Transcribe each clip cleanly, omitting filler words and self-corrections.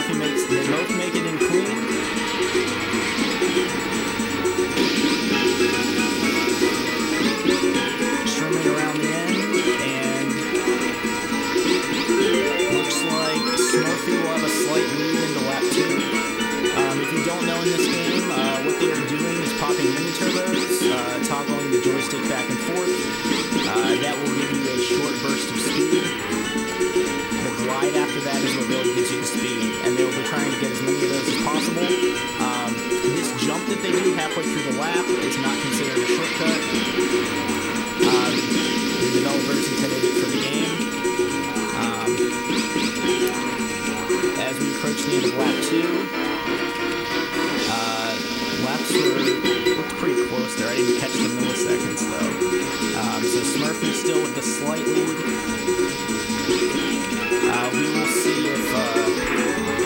Smurfy makes, they both make it in clean. Trimming around the end, and looks like Smurfy will have a slight lead into lap 2. If you don't know in this game, what they are doing is popping mini turbos, toggling the joystick back and forth. That will give you a short burst of speed. The glide after that is what really gives you the speed, and they will be trying to get as many of those as possible. This jump that they do halfway through the lap is not considered a shortcut. The developers intended it for the game. As we approach the end of lap 2, laps looked pretty close there. I didn't catch the milliseconds though. So Smurfy still with the slight lead. We will see if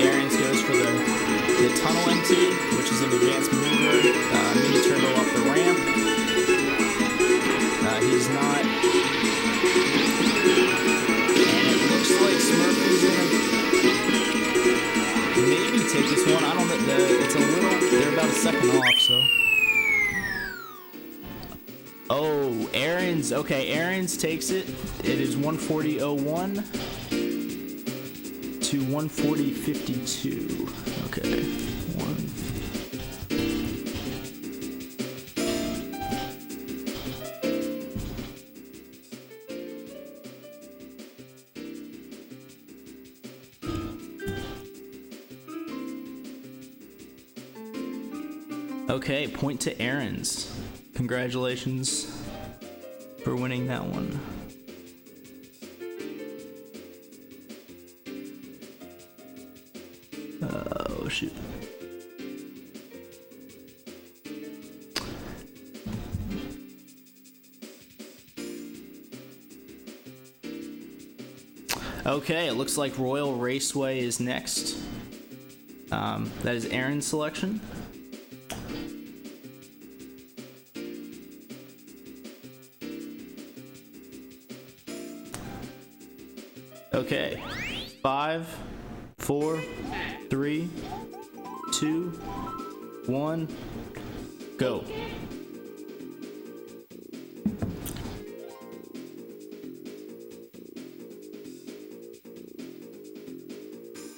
Arends goes for the tunnel empty, which is an advanced maneuver. Mini turbo up the ramp. He's not. And it looks like Smurfy's gonna maybe take this one. I don't know. It's a little. They're about a second off, so. Oh, Arends. Okay, Arends takes it. It is 140.01 to 140.52. Okay. Okay, point to Arends. Congratulations for winning that one. Oh, shoot. Okay, it looks like Royal Raceway is next. That is Arends' selection. Okay, 5, 4, 3, 2, 1, go.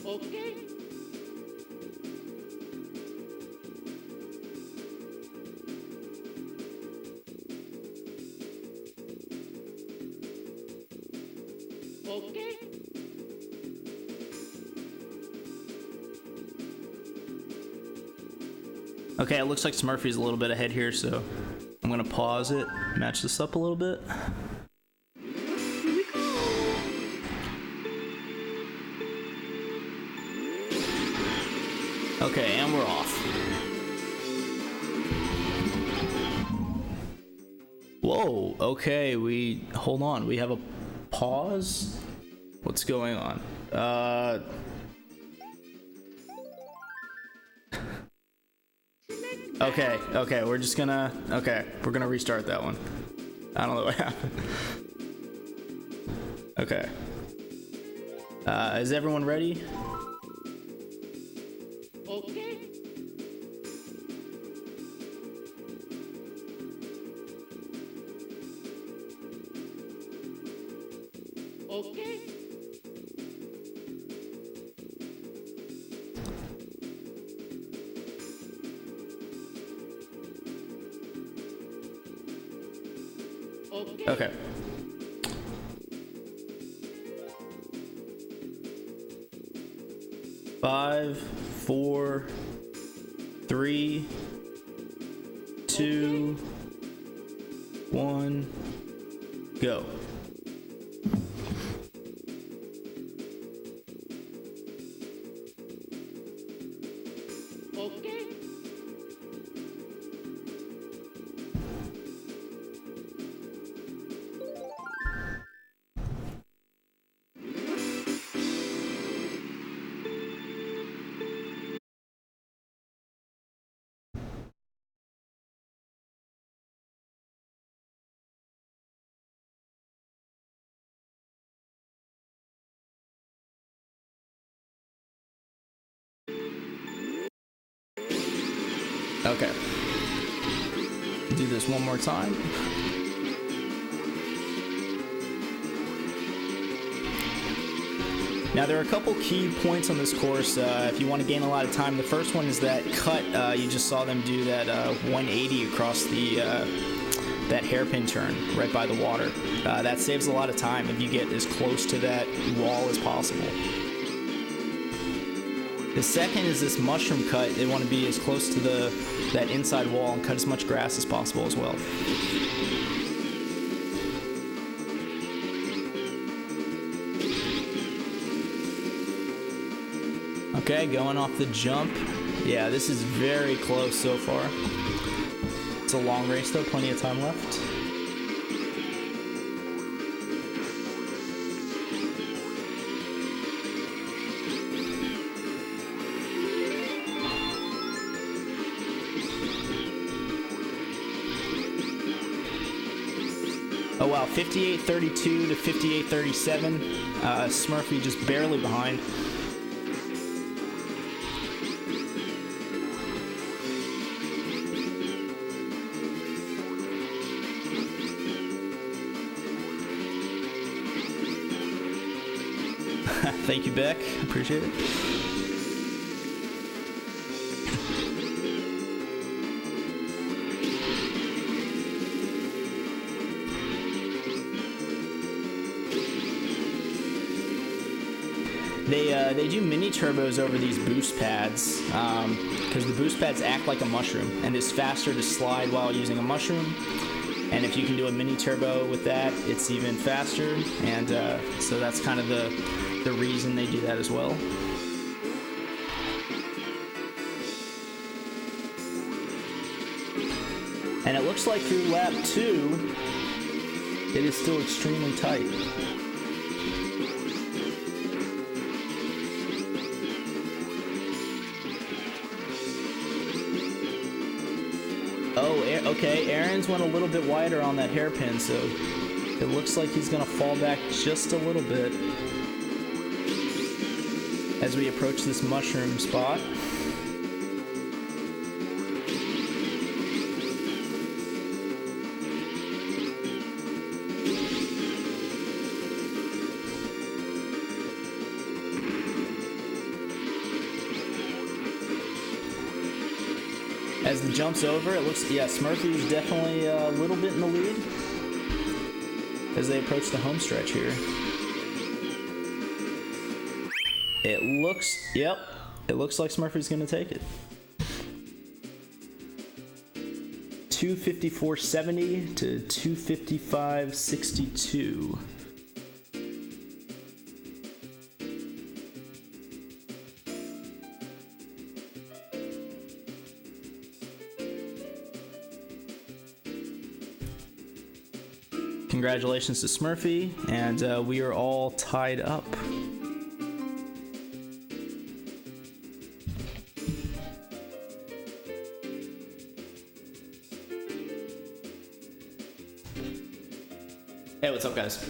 Okay. Okay. Okay, it looks like Smurfy's a little bit ahead here, so I'm gonna pause it, match this up a little bit. Okay, and we're off. Whoa, okay, hold on, we have a pause? What's going on? Okay, we're gonna restart that one. I don't know what happened. Okay. Is everyone ready? Okay. Okay. Okay. Five, 4, 3, 2, 1, go. Okay. Do this one more time. Now there are a couple key points on this course if you want to gain a lot of time. The first one is that cut. You just saw them do that 180 across the that hairpin turn right by the water. That saves a lot of time if you get as close to that wall as possible. The second is this mushroom cut. They want to be as close to that inside wall and cut as much grass as possible as well. Okay, going off the jump. Yeah, this is very close so far. It's a long race though, plenty of time left. Oh wow, 58.32 to 58.37. Smurfy just barely behind. Thank you, Beck. Appreciate it. They do mini turbos over these boost pads because the boost pads act like a mushroom and it's faster to slide while using a mushroom. And if you can do a mini turbo with that, it's even faster. And so that's kind of the reason they do that as well. And it looks like through lap 2, it is still extremely tight. Oh, okay, Arends went a little bit wider on that hairpin, so it looks like he's gonna fall back just a little bit as we approach this mushroom spot. As the jump's over, it looks, yeah, Smurfy is definitely a little bit in the lead as they approach the home stretch here. It looks, yep, it looks like Smurfy's gonna take it. 254.70 to 255.62. Congratulations to Smurfy, and we are all tied up. Hey, what's up, guys?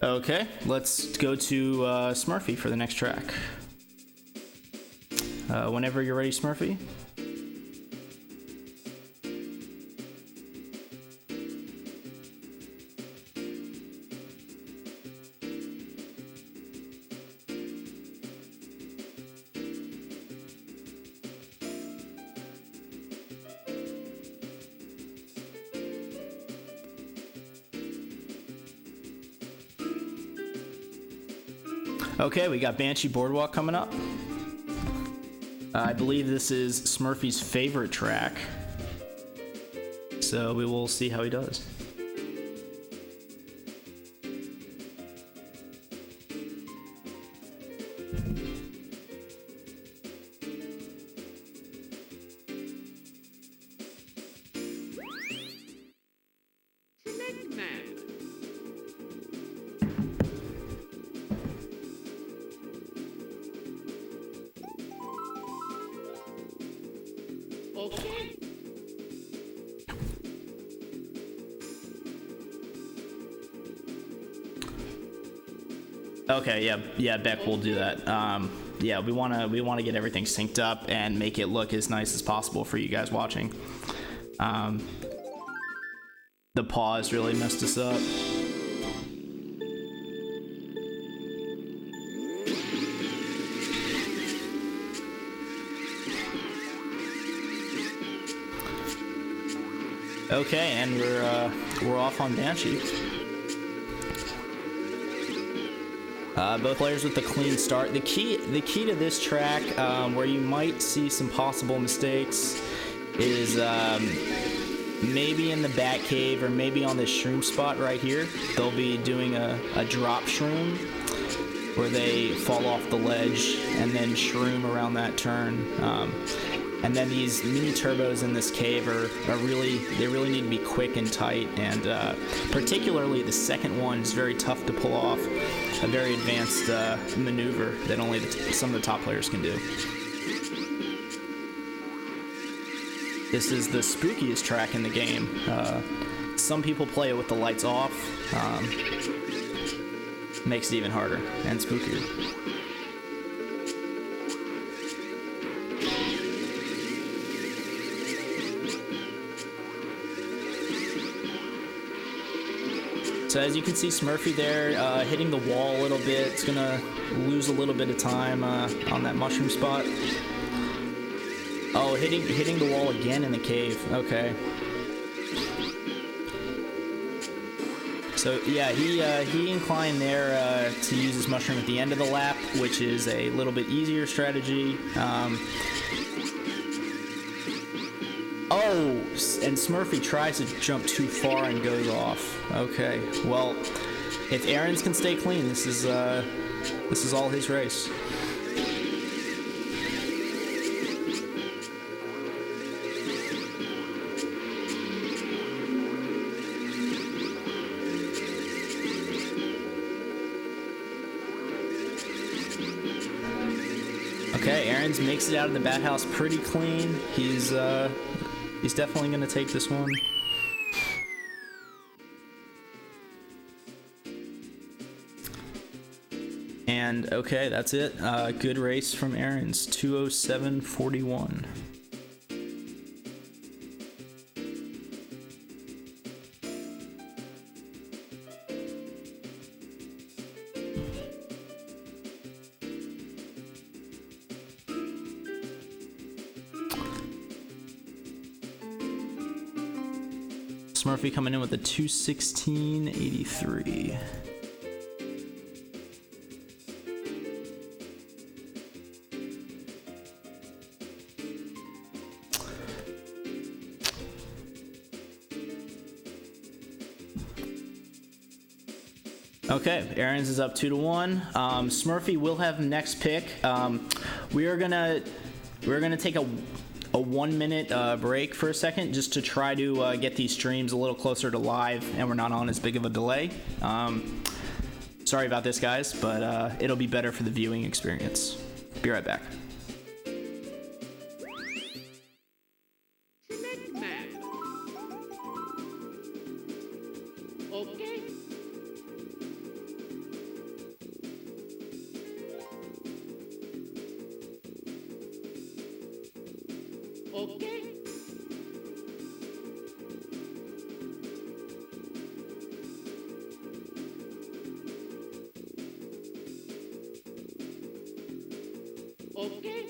Okay, let's go to Smurfy for the next track. Whenever you're ready, Smurfy. Okay, we got Banshee Boardwalk coming up. I believe this is Smurfy's favorite track. So we will see how he does. Snake Man. Okay. Okay, yeah, Beck will do that. Yeah, we wanna get everything synced up and make it look as nice as possible for you guys watching. The pause really messed us up. Okay, and we're off on Banshee. Both players with the clean start. The key to this track, where you might see some possible mistakes, is maybe in the back cave or maybe on this shroom spot right here. They'll be doing a drop shroom where they fall off the ledge and then shroom around that turn. And then these mini turbos in this cave are really need to be quick and tight, and particularly the second one is very tough to pull off. A very advanced maneuver that only some of the top players can do. This is the spookiest track in the game. Some people play it with the lights off. Makes it even harder and spookier. So as you can see, Smurfy there hitting the wall a little bit. It's gonna lose a little bit of time on that mushroom spot. Oh, hitting the wall again in the cave. Okay. So yeah, he inclined there to use his mushroom at the end of the lap, which is a little bit easier strategy. Oh, and Smurfy tries to jump too far and goes off. Okay, well, if Arends can stay clean, this is all his race. Okay, Arends makes it out of the bat house pretty clean. He's definitely gonna take this one. And okay, that's it. Good race from Arends, 2:07.41. Smurfy coming in with a 2:16.83. Okay, Arends is up 2-1. Smurfy will have next pick. We're gonna take a 1 minute break for a second just to try to get these streams a little closer to live and we're not on as big of a delay. Sorry about this, guys, but it'll be better for the viewing experience. Be right back. Snake Man. Okay. Okay. Okay.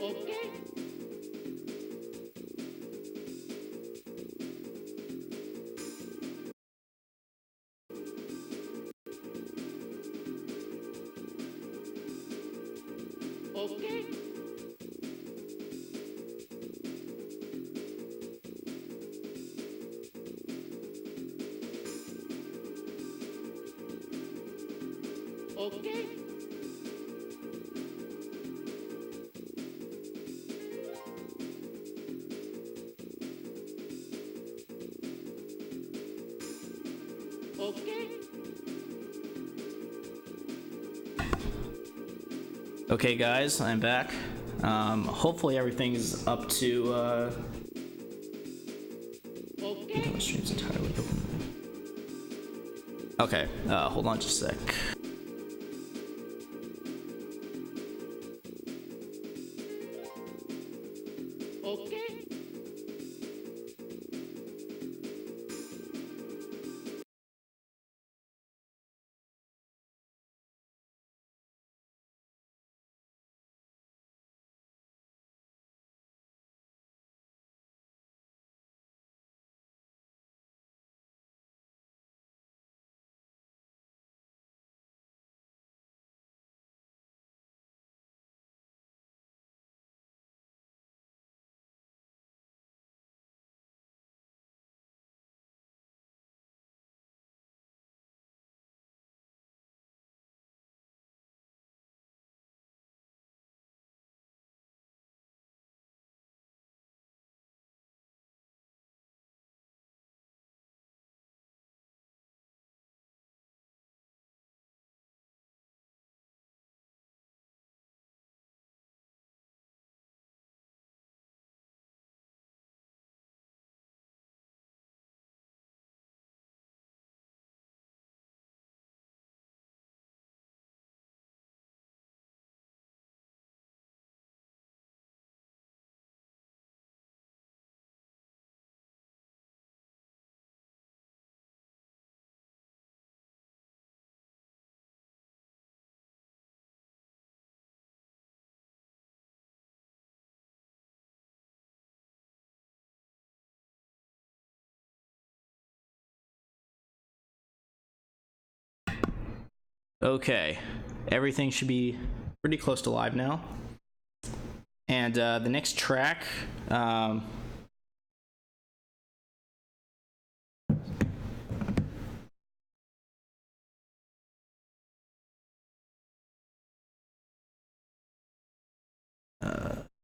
Okay. Okay. Okay. Okay. Okay, guys, I'm back. Hopefully everything's up to. Okay. The stream's entirely open. Okay, hold on just a sec. Okay. Okay, everything should be pretty close to live now. And the next track,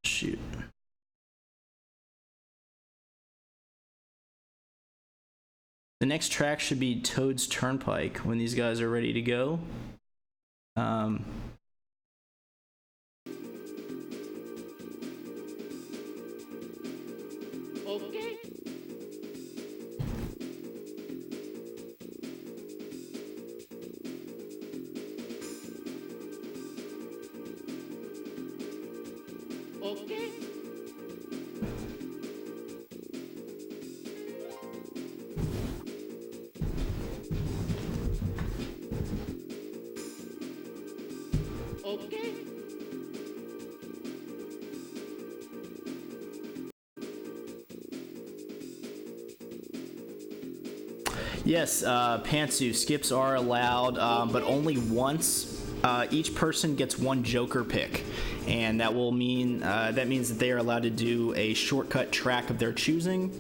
shoot. The next track should be Toad's Turnpike when these guys are ready to go. Okay. Okay. Okay. Yes, pantsu skips are allowed, but only once. Each person gets one joker pick, and that will mean that means that they are allowed to do a shortcut track of their choosing.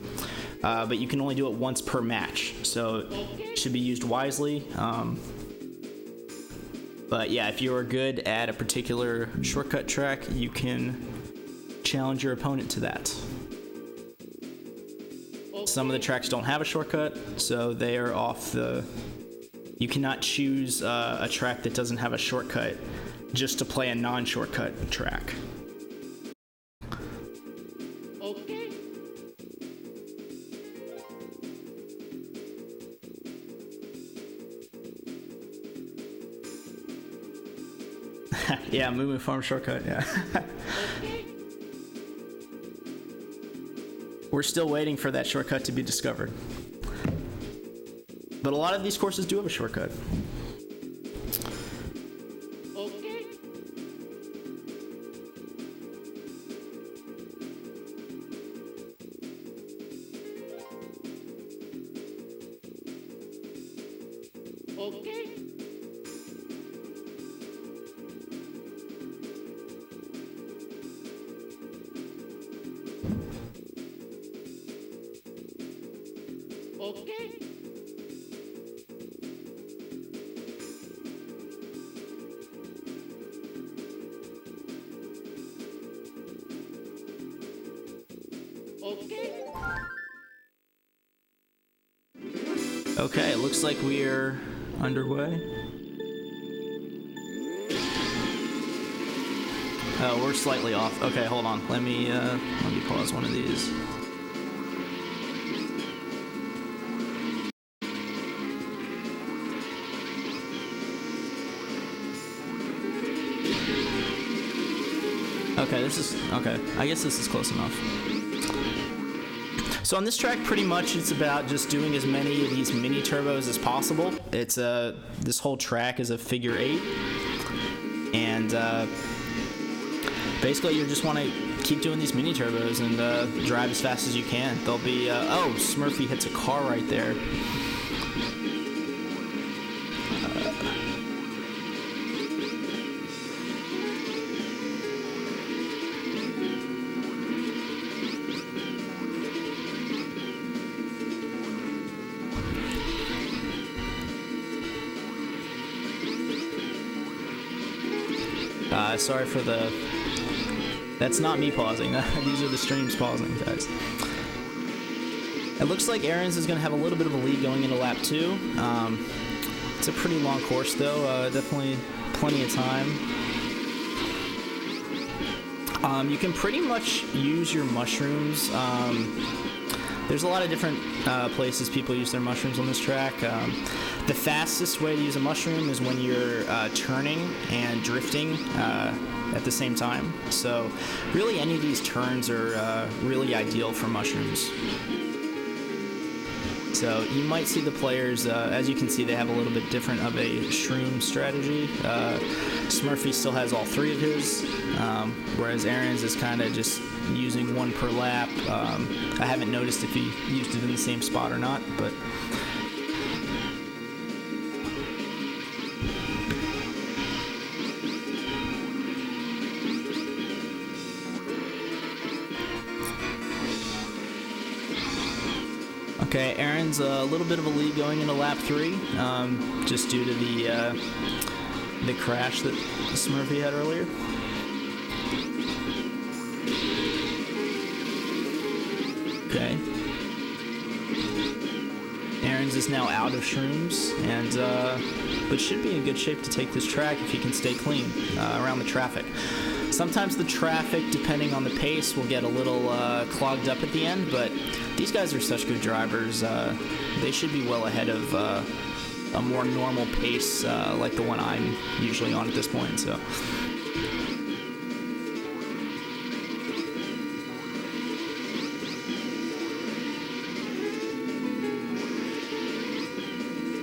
But you can only do it once per match, so it should be used wisely. But yeah, if you are good at a particular shortcut track, you can challenge your opponent to that. Some of the tracks don't have a shortcut, so they are off the... You cannot choose a track that doesn't have a shortcut just to play a non-shortcut track. Okay. Yeah, moving farm shortcut, yeah. Okay. We're still waiting for that shortcut to be discovered. But a lot of these courses do have a shortcut. Okay. Okay. Okay. Okay. Okay, it looks like we're underway. Oh, we're slightly off. Okay, hold on. Let me pause one of these. Okay, I guess this is close enough. So on this track, pretty much it's about just doing as many of these mini turbos as possible. It's this whole track is a figure 8, and basically you just want to keep doing these mini turbos and drive as fast as you can. There'll be oh, Smurfy hits a car right there. Sorry for the... That's not me pausing. These are the streams pausing, guys. It looks like Arends is going to have a little bit of a lead going into lap 2. It's a pretty long course, though. Definitely plenty of time. You can pretty much use your mushrooms. There's a lot of different places people use their mushrooms on this track. The fastest way to use a mushroom is when you're turning and drifting at the same time. So really any of these turns are really ideal for mushrooms. So you might see the players, as you can see, they have a little bit different of a shroom strategy. Smurfy still has all 3 of his, whereas Arends is kind of just using 1 per lap. I haven't noticed if he used it in the same spot or not, but... Okay, Arends a little bit of a lead going into lap 3, just due to the crash that Smurfy had earlier. Okay. Arends is now out of shrooms, and but should be in good shape to take this track if he can stay clean around the traffic. Sometimes the traffic, depending on the pace, will get a little clogged up at the end, but these guys are such good drivers. They should be well ahead of a more normal pace like the one I'm usually on at this point. So.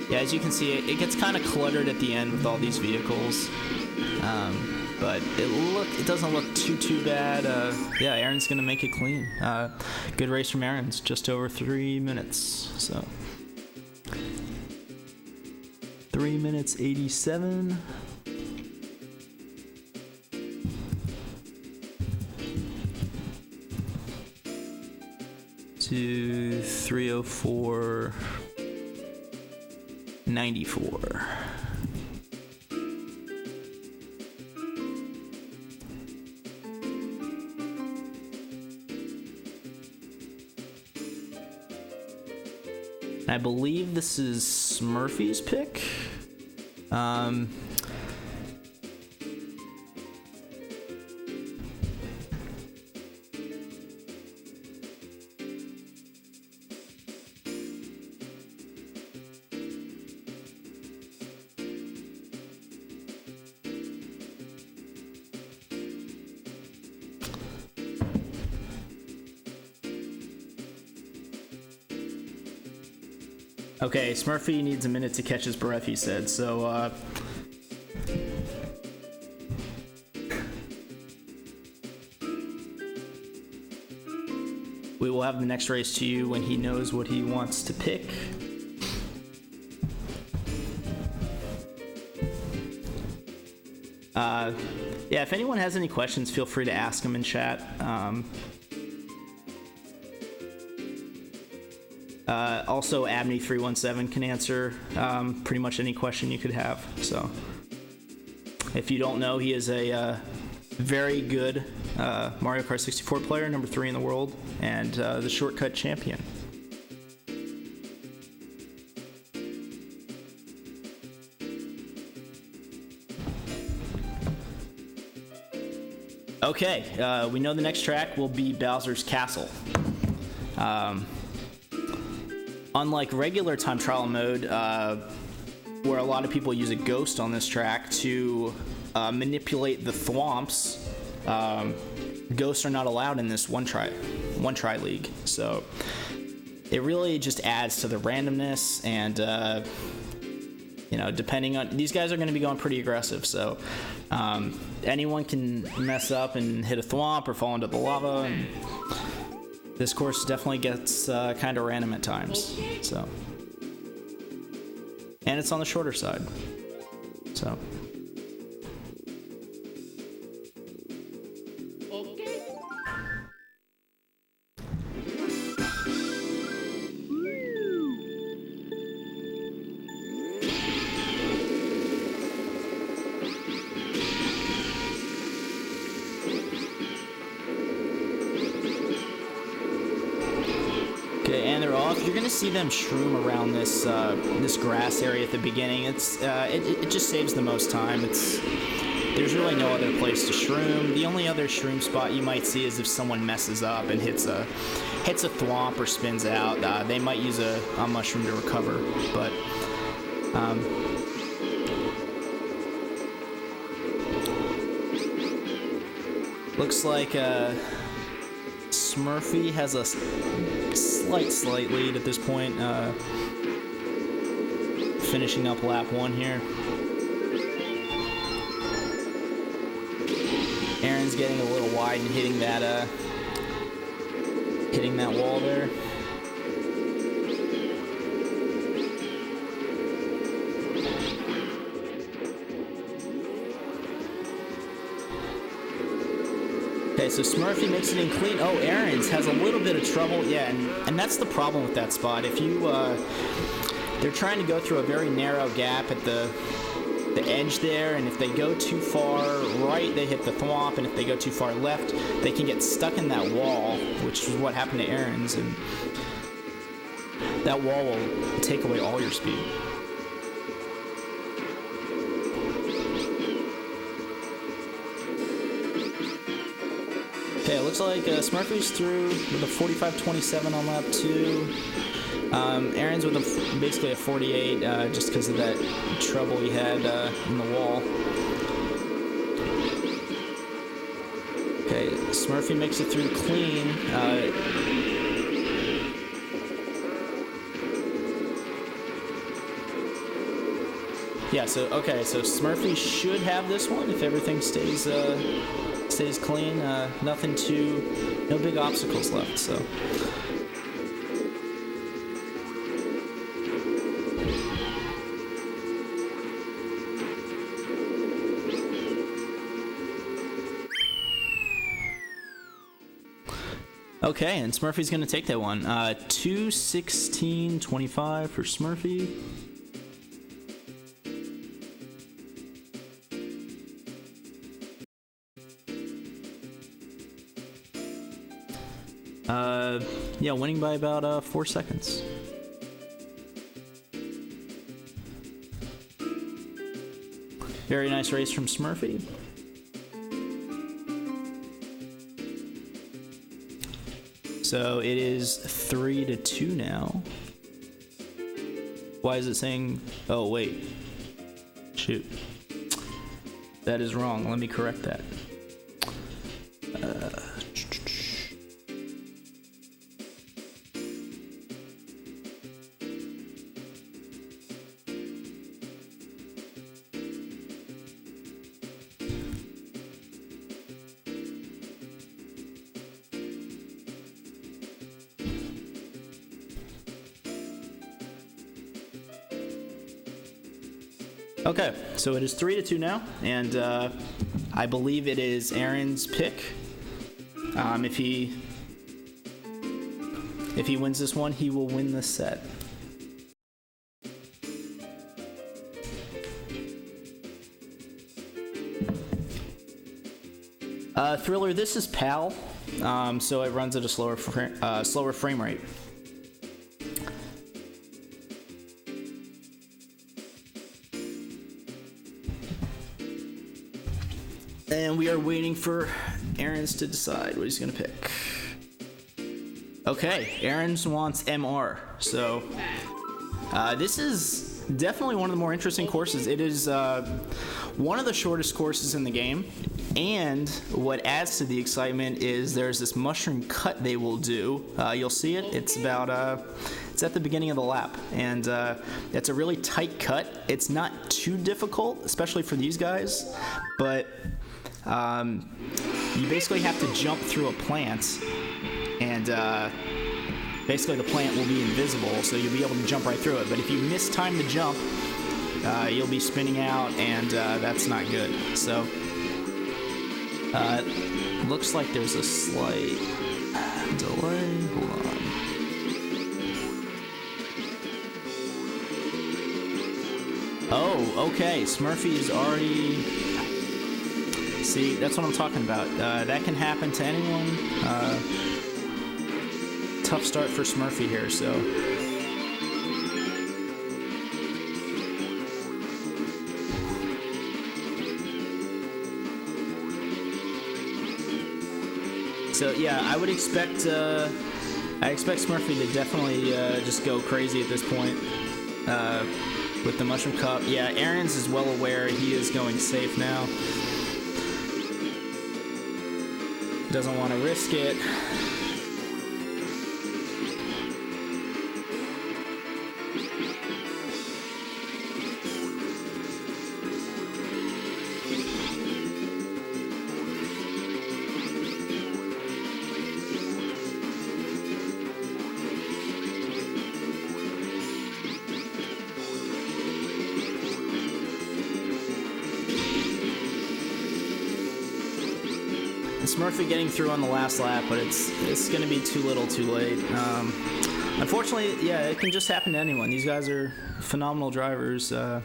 Yeah, as you can see, it gets kind of cluttered at the end with all these vehicles. But it doesn't look too bad. Yeah, Arends gonna make it clean. Good race from Arends, just over 3 minutes. So 3 minutes 87. To 3:04.94. I believe this is Smurfy's pick. Okay, Smurfy needs a minute to catch his breath, he said, so, we will have the next race to you when he knows what he wants to pick. Yeah, if anyone has any questions, feel free to ask them in chat. Also, Abney317 can answer pretty much any question you could have. So, if you don't know, he is a very good Mario Kart 64 player, number 3 in the world, and the shortcut champion. Okay, we know the next track will be Bowser's Castle. Unlike regular time trial mode, where a lot of people use a ghost on this track to manipulate the thwomps, ghosts are not allowed in this one try league. So it really just adds to the randomness, and depending on, these guys are going to be going pretty aggressive, so anyone can mess up and hit a thwomp or fall into the lava, and this course definitely gets kind of random at times. So, and it's on the shorter side, so. Okay. Okay, and they're off. You're gonna see them shroom around this this grass area at the beginning. It just saves the most time. There's really no other place to shroom. The only other shroom spot you might see is if someone messes up and hits a thwomp or spins out. They might use a mushroom to recover, but looks like Smurfy has a slight lead at this point, finishing up lap 1 here. Arends getting a little wide and hitting that wall there. Okay, so Smurfy makes it in clean. Oh, Arends has a little bit of trouble. Yeah, and that's the problem with that spot. If you, they're trying to go through a very narrow gap at the edge there, and if they go too far right, they hit the thwomp, and if they go too far left, they can get stuck in that wall, which is what happened to Arends, and that wall will take away all your speed. Okay, it looks like Smurfy's through with a 45.27 on lap 2. Arends with basically a 48, just because of that trouble he had in the wall. Okay, Smurfy makes it through clean. Yeah, so Smurfy should have this one if everything stays clean. No big obstacles left, so. Okay, and Smurfy's gonna take that one. 2:16.25 for Smurfy. Yeah, winning by about 4 seconds. Very nice race from Smurfy. So it is 3-2 now. Why is it saying? Oh wait, shoot, that is wrong. Let me correct that. Okay, so it is 3-2 now, and I believe it is Arends' pick. If he If he wins this one, he will win the set. Thriller, this is PAL, so it runs at a slower frame rate. And we are waiting for Arends to decide what he's gonna pick. Okay, Arends wants MR, so this is definitely one of the more interesting courses. It is one of the shortest courses in the game, and what adds to the excitement is there's this mushroom cut they will do. You'll see it. It's about it's at the beginning of the lap, and it's a really tight cut. It's not too difficult, especially for these guys, but you basically have to jump through a plant, and basically the plant will be invisible, so you'll be able to jump right through it. But if you miss time to jump, you'll be spinning out, and that's not good. So looks like there's a slight delay. Hold on. Oh, okay. Smurfy is already... See, that's what I'm talking about. That can happen to anyone. Tough start for Smurfy here, so... So yeah, I would expect Smurfy to definitely just go crazy at this point with the Mushroom Cup. Yeah, Arends is well aware he is going safe now. Doesn't want to risk it. Smurfy getting through on the last lap, but it's going to be too little too late. Unfortunately, yeah, it can just happen to anyone. These guys are phenomenal drivers. Okay,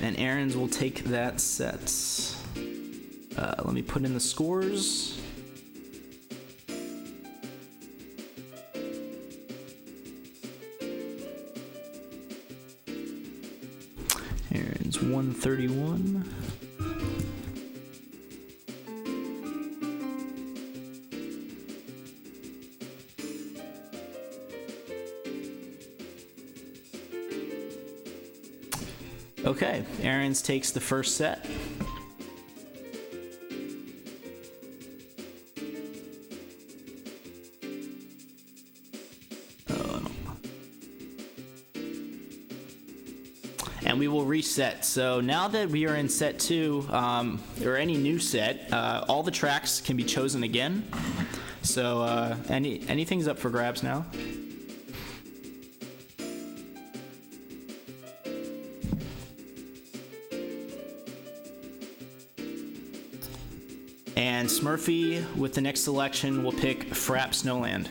and Arends will take that set. Let me put in the scores. Arends 131. Okay, Arends takes the first set. And we will reset. So now that we are in set 2, or any new set, all the tracks can be chosen again. So anything's up for grabs now. And Smurfy, with the next selection, will pick Frap Snowland.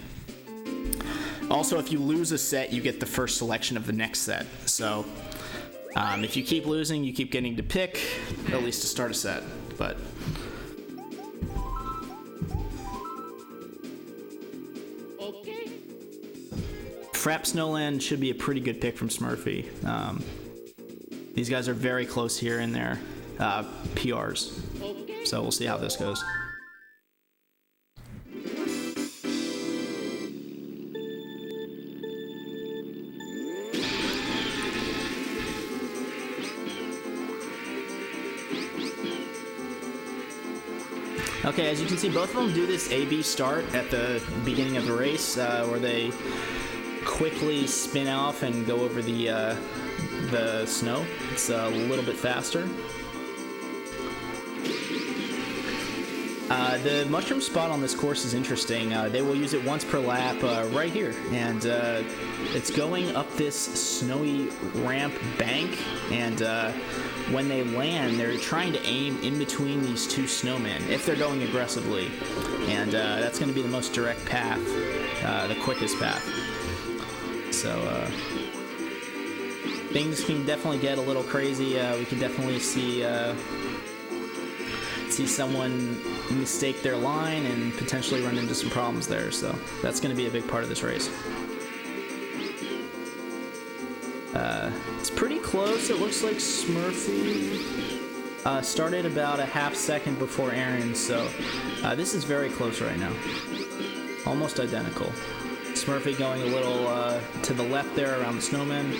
Also, if you lose a set, you get the first selection of the next set. So if you keep losing, you keep getting to pick, at least to start a set. But Okay. Frap Snowland should be a pretty good pick from Smurfy. These guys are very close here in their PRs. Okay. So we'll see how this goes. Okay, as you can see, both of them do this A-B start at the beginning of the race, where they quickly spin off and go over the snow. It's a little bit faster. The mushroom spot on this course is interesting. They will use it once per lap right here, and it's going up this snowy ramp bank, and when they land, they're trying to aim in between these two snowmen if they're going aggressively, and that's going to be the most direct path, the quickest path. So things can definitely get a little crazy. We can definitely see someone mistake their line and potentially run into some problems there. So that's going to be a big part of this race. It's pretty close. It looks like Smurfy started about a half second before Arends, so this is very close right now. Almost identical. Smurfy going a little to the left there around the snowman.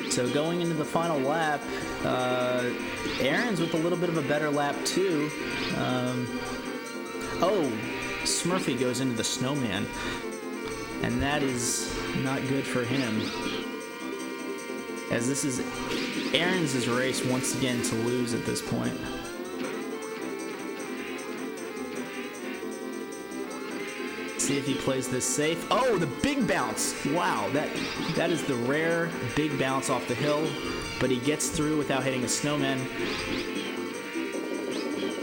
So going into the final lap, Arends with a little bit of a better lap too. Oh, Smurfy goes into the snowman, and that is not good for him, as this is Arends' race once again to lose at this point. See if he plays this safe. Oh, the big bounce! Wow, that is the rare big bounce off the hill, but he gets through without hitting a snowman.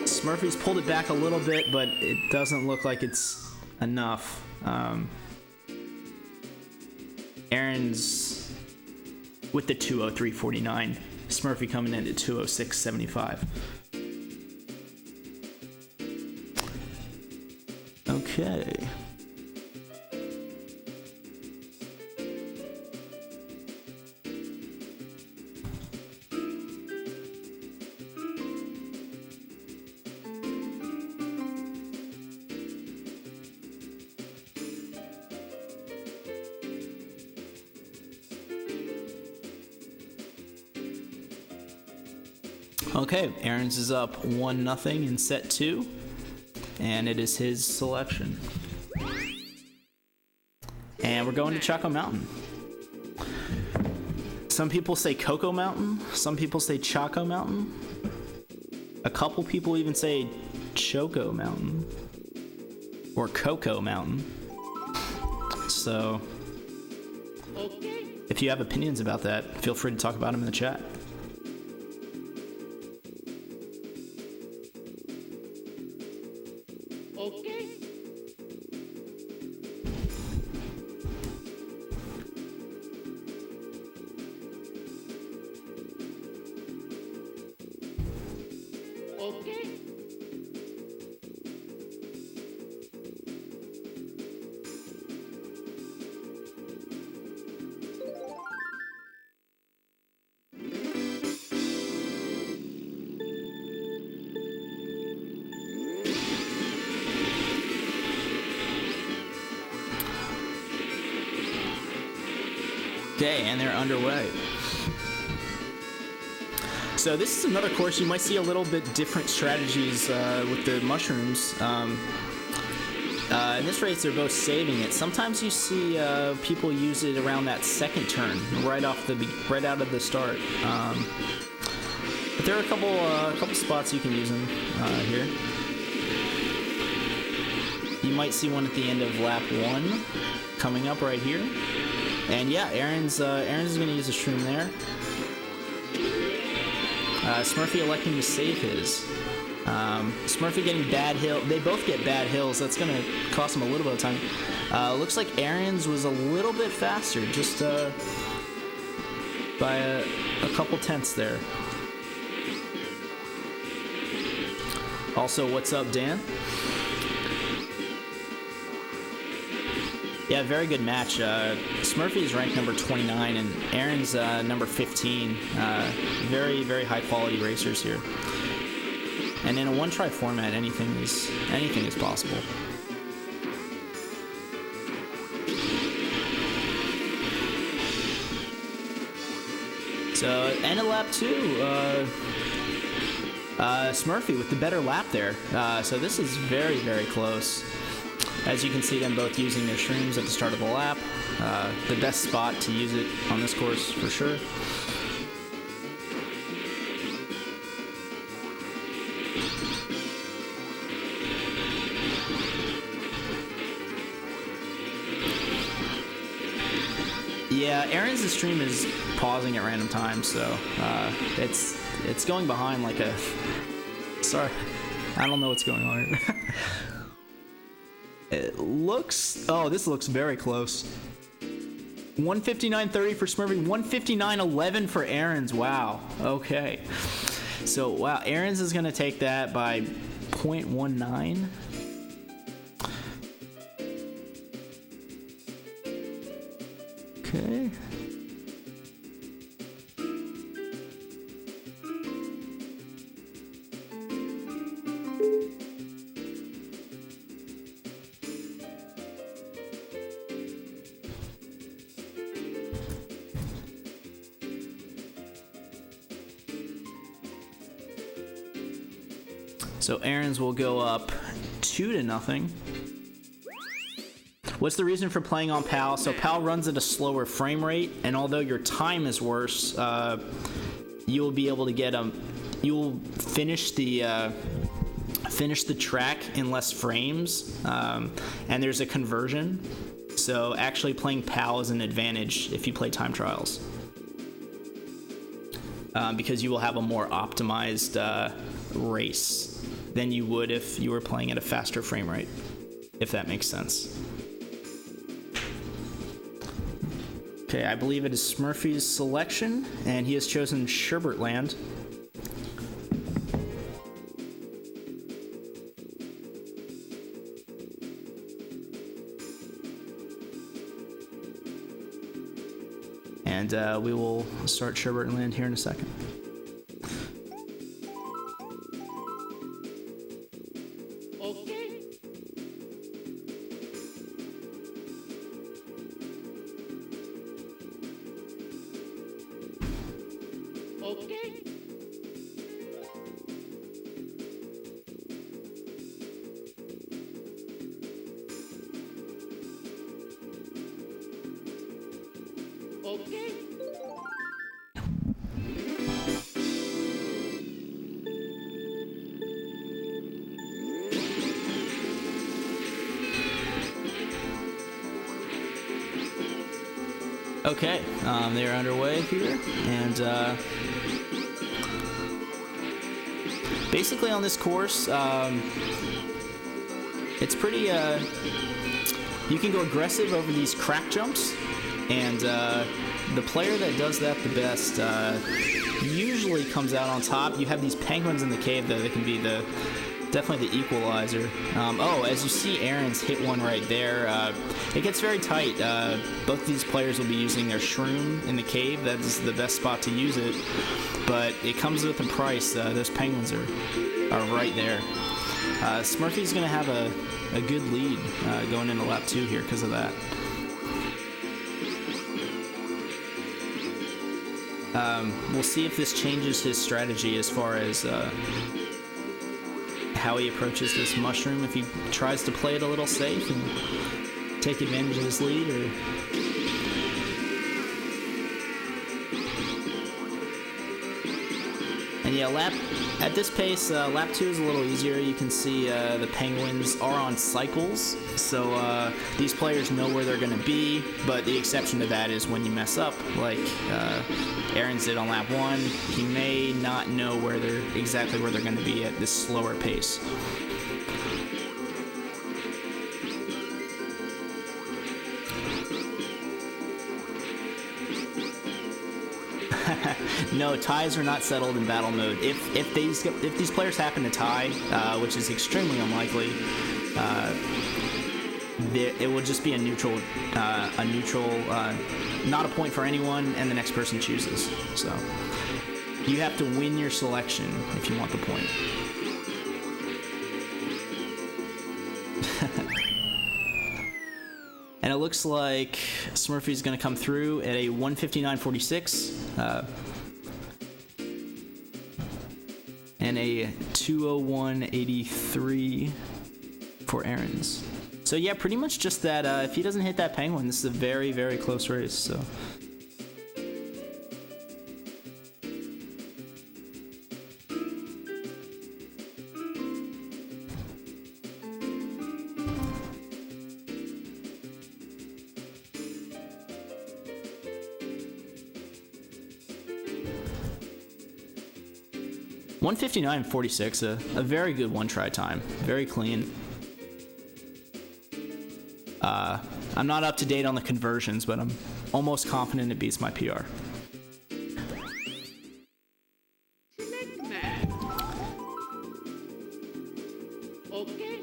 Smurfy's pulled it back a little bit, but it doesn't look like it's enough. Arends with the 2:03.49. Smurfy coming in at 2:06.75. Okay. Okay, Arends is up 1-0 in set 2, and it is his selection. And we're going to Choco Mountain. Some people say Cocoa Mountain, some people say Choco Mountain. A couple people even say Choco Mountain or Cocoa Mountain. So, if you have opinions about that, feel free to talk about them in the chat. Okay. Okay. Okay, and they're underway. So this is another course you might see a little bit different strategies with the mushrooms. In this race, they're both saving it. Sometimes you see people use it around that second turn, right out of the start. But there are a couple spots you can use them here. You might see one at the end of lap 1 coming up right here. And yeah, Arends is going to use a shroom there. Smurfy electing to save his. Smurfy getting bad hill. They both get bad hills. That's going to cost him a little bit of time. Looks like Arends was a little bit faster, just by a couple tenths there. Also, what's up, Dan? Yeah, very good match. Smurfy is ranked number 29 and Arends number 15. Very, very high quality racers here. And in a one-try format, anything is possible. So, end of lap 2. Smurfy with the better lap there. So this is very, very close. As you can see them both using their shrooms at the start of the lap. The best spot to use it on this course for sure. Yeah, Arends' stream is pausing at random times, so it's going behind like a... Sorry, I don't know what's going on here. It looks... Oh, this looks very close. 159.30 for Smurfy, 159.11 for Arends. Wow, okay. So, wow, Arends is going to take that by 0.19. Okay. So Arends will go up 2-0. What's the reason for playing on PAL? So PAL runs at a slower frame rate, and although your time is worse, you will be able to get you'll finish the track in less frames, and there's a conversion. So actually playing PAL is an advantage if you play time trials, because you will have a more optimized race than you would if you were playing at a faster frame rate, if that makes sense. Okay, I believe it is Smurfy's selection, and he has chosen Sherbertland. And we will start Sherbertland here in a second. Okay. Okay. Okay. Okay, they're underway here, and basically on this course, it's pretty, you can go aggressive over these crack jumps, and the player that does that the best usually comes out on top. You have these penguins in the cave, though, that can be definitely the equalizer. Oh, as you see, Arends hit one right there. It gets very tight. Both these players will be using their shroom in the cave. That's the best spot to use it. But it comes with a price. Those penguins are right there. Smurfy's going to have a good lead going into lap 2 here because of that. We'll see if this changes his strategy as far as how he approaches this mushroom, if he tries to play it a little safe and take advantage of his lead, or... And yeah, at this pace, lap 2 is a little easier. You can see the penguins are on cycles, so these players know where they're going to be, but the exception to that is when you mess up, like Arends did on lap 1, he may not know exactly where they're going to be at this slower pace. No, ties are not settled in battle mode. If these players happen to tie, which is extremely unlikely, it will just be a neutral, not a point for anyone, and the next person chooses. So you have to win your selection if you want the point. And it looks like Smurfy's going to come through at a 159.46 and a 201.83 for Arends. So yeah, pretty much just that. If he doesn't hit that penguin, this is a very, very close race. So. $1:59.46, a very good one-try time, very clean. I'm not up to date on the conversions, but I'm almost confident it beats my PR. Select map. Okay.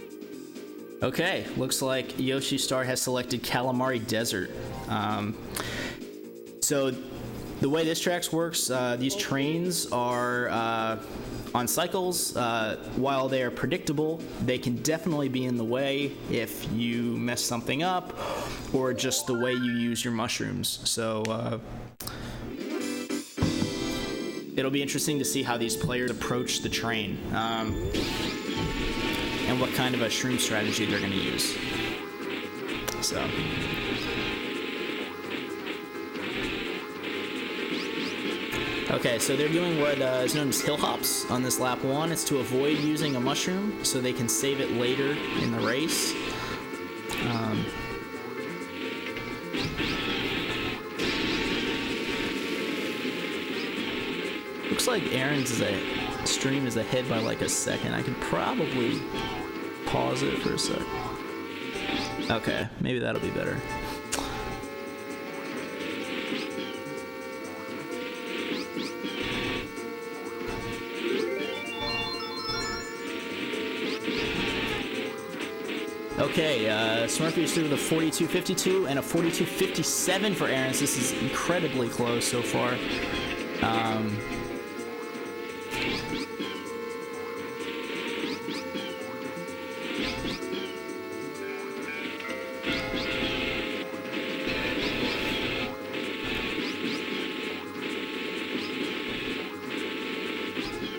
Okay, looks like Yoshi Star has selected Calamari Desert. So the way this tracks works, these trains are on cycles. While they are predictable, they can definitely be in the way if you mess something up or just the way you use your mushrooms. So it'll be interesting to see how these players approach the train and what kind of a shroom strategy they're going to use. So. Okay, so they're doing what is known as hill hops on this lap 1. It's to avoid using a mushroom so they can save it later in the race. Looks like Arends' stream is ahead by like a second. I could probably pause it for a sec. Okay, maybe that'll be better. Okay, Smurfy is through the 42.52 and a 42.57 for Arends. This is incredibly close so far.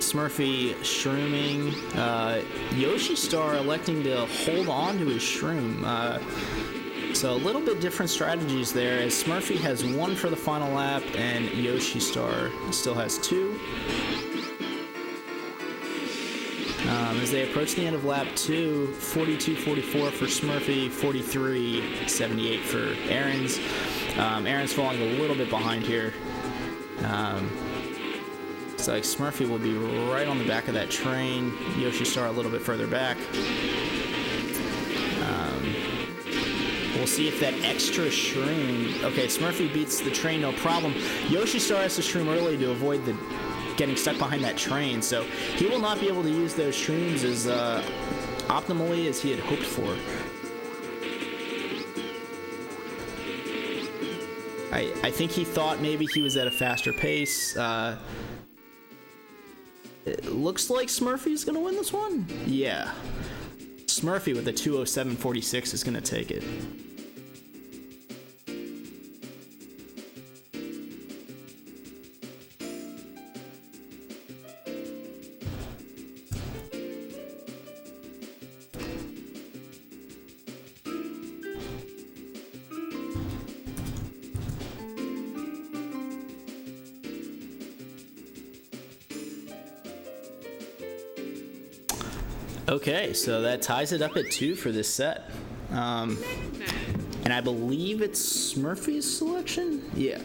Smurfy shrooming, Yoshi Star electing to hold on to his shroom. So a little bit different strategies there, as Smurfy has 1 for the final lap and Yoshi Star still has 2. As they approach the end of lap 2, 42.44 for Smurfy, 43.78 for Arends. Arends falling a little bit behind here. Looks like Smurfy will be right on the back of that train. Yoshi Star a little bit further back. We'll see if that extra shroom... Okay, Smurfy beats the train, no problem. Yoshi Star has to shroom early to avoid the getting stuck behind that train, so he will not be able to use those shrooms as optimally as he had hoped for. I think he thought maybe he was at a faster pace. It looks like Smurfy's gonna win this one. Yeah. Smurfy with a 2:07.46 is gonna take it. Okay, so that ties it up at 2 for this set. And I believe it's Smurfy's selection? Yeah.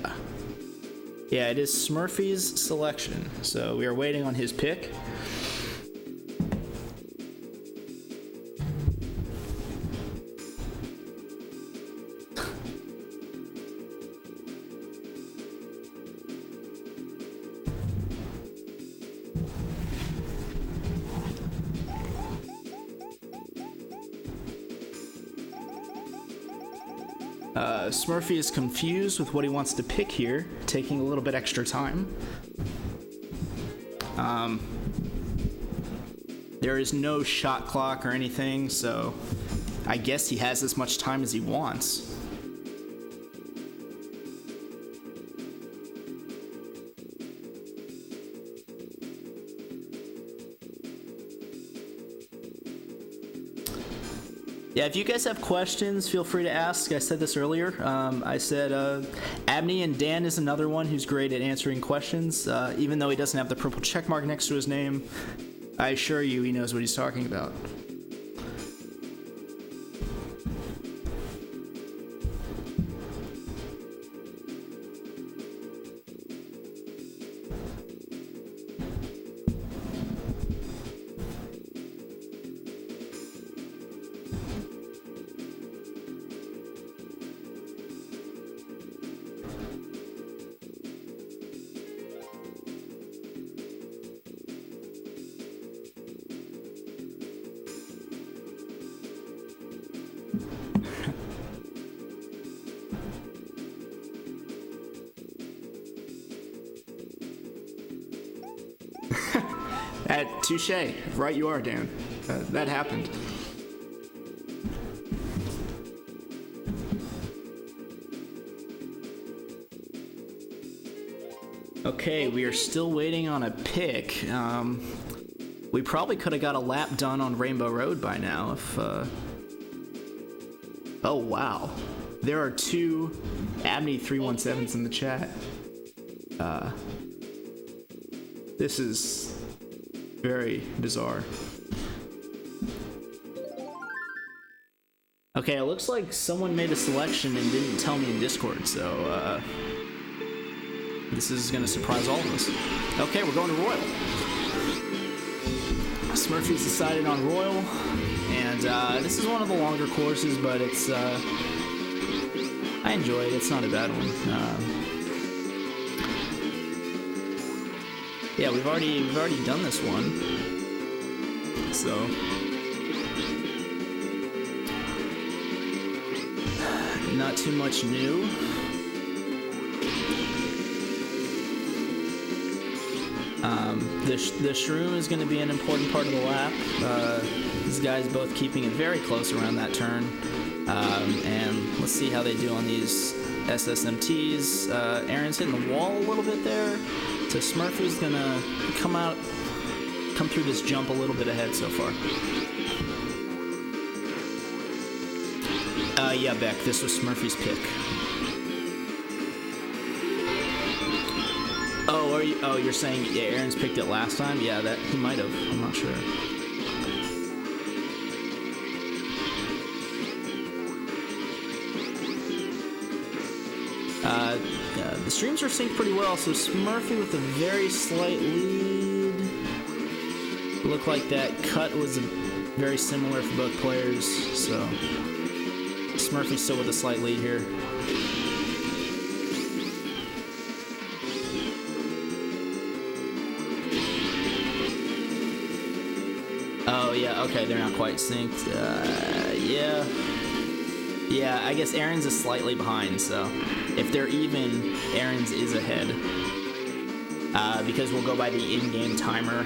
Yeah, it is Smurfy's selection. So we are waiting on his pick. Smurfy is confused with what he wants to pick here, taking a little bit extra time. There is no shot clock or anything, so I guess he has as much time as he wants. Yeah, if you guys have questions, feel free to ask. I said this earlier. I said Abney and Dan is another one who's great at answering questions. Even though he doesn't have the purple check mark next to his name, I assure you he knows what he's talking about. Touche. Right you are, Dan. That happened. Okay, we are still waiting on a pick. We probably could have got a lap done on Rainbow Road by now if... Oh, wow. There are 2 Abney 317s in the chat. This is very bizarre. Okay, it looks like someone made a selection and didn't tell me in Discord, so this is gonna surprise all of us. Okay, we're going to Royal. Smurfy's decided on Royal, and this is one of the longer courses, but it's I enjoy it. It's not a bad one. Yeah, we've already done this one, so not too much new. The shroom is going to be an important part of the lap. These guys both keeping it very close around that turn, and let's see how they do on these SSMTs. Arends hitting the wall a little bit there. So Smurfy's gonna come through this jump a little bit ahead so far. Yeah, Beck, this was Smurfy's pick. Oh, you're saying yeah, Arends picked it last time? Yeah, that he might have. I'm not sure. The streams are synced pretty well, so Smurfy with a very slight lead. Looked like that cut was very similar for both players, so Smurfy still with a slight lead here. Oh yeah, okay, they're not quite synced. Yeah, I guess Arends is slightly behind, so if they're even, Arends is ahead. Because we'll go by the in-game timer.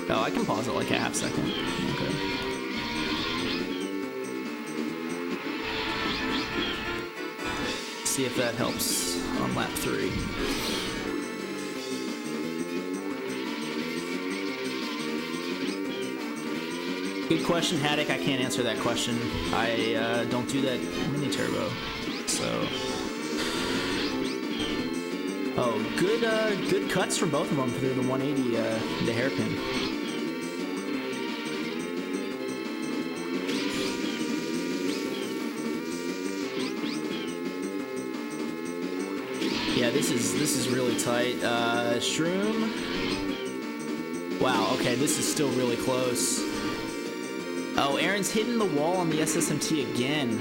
Oh, I can pause it like a half second. Okay. See if that helps on lap 3. Good question, Haddock. I can't answer that question. I don't do that mini turbo, so. Oh, good cuts for both of them through the 180, the hairpin. Yeah, this is really tight. Shroom. Wow. Okay, this is still really close. Oh, Arends hitting the wall on the SSMT again.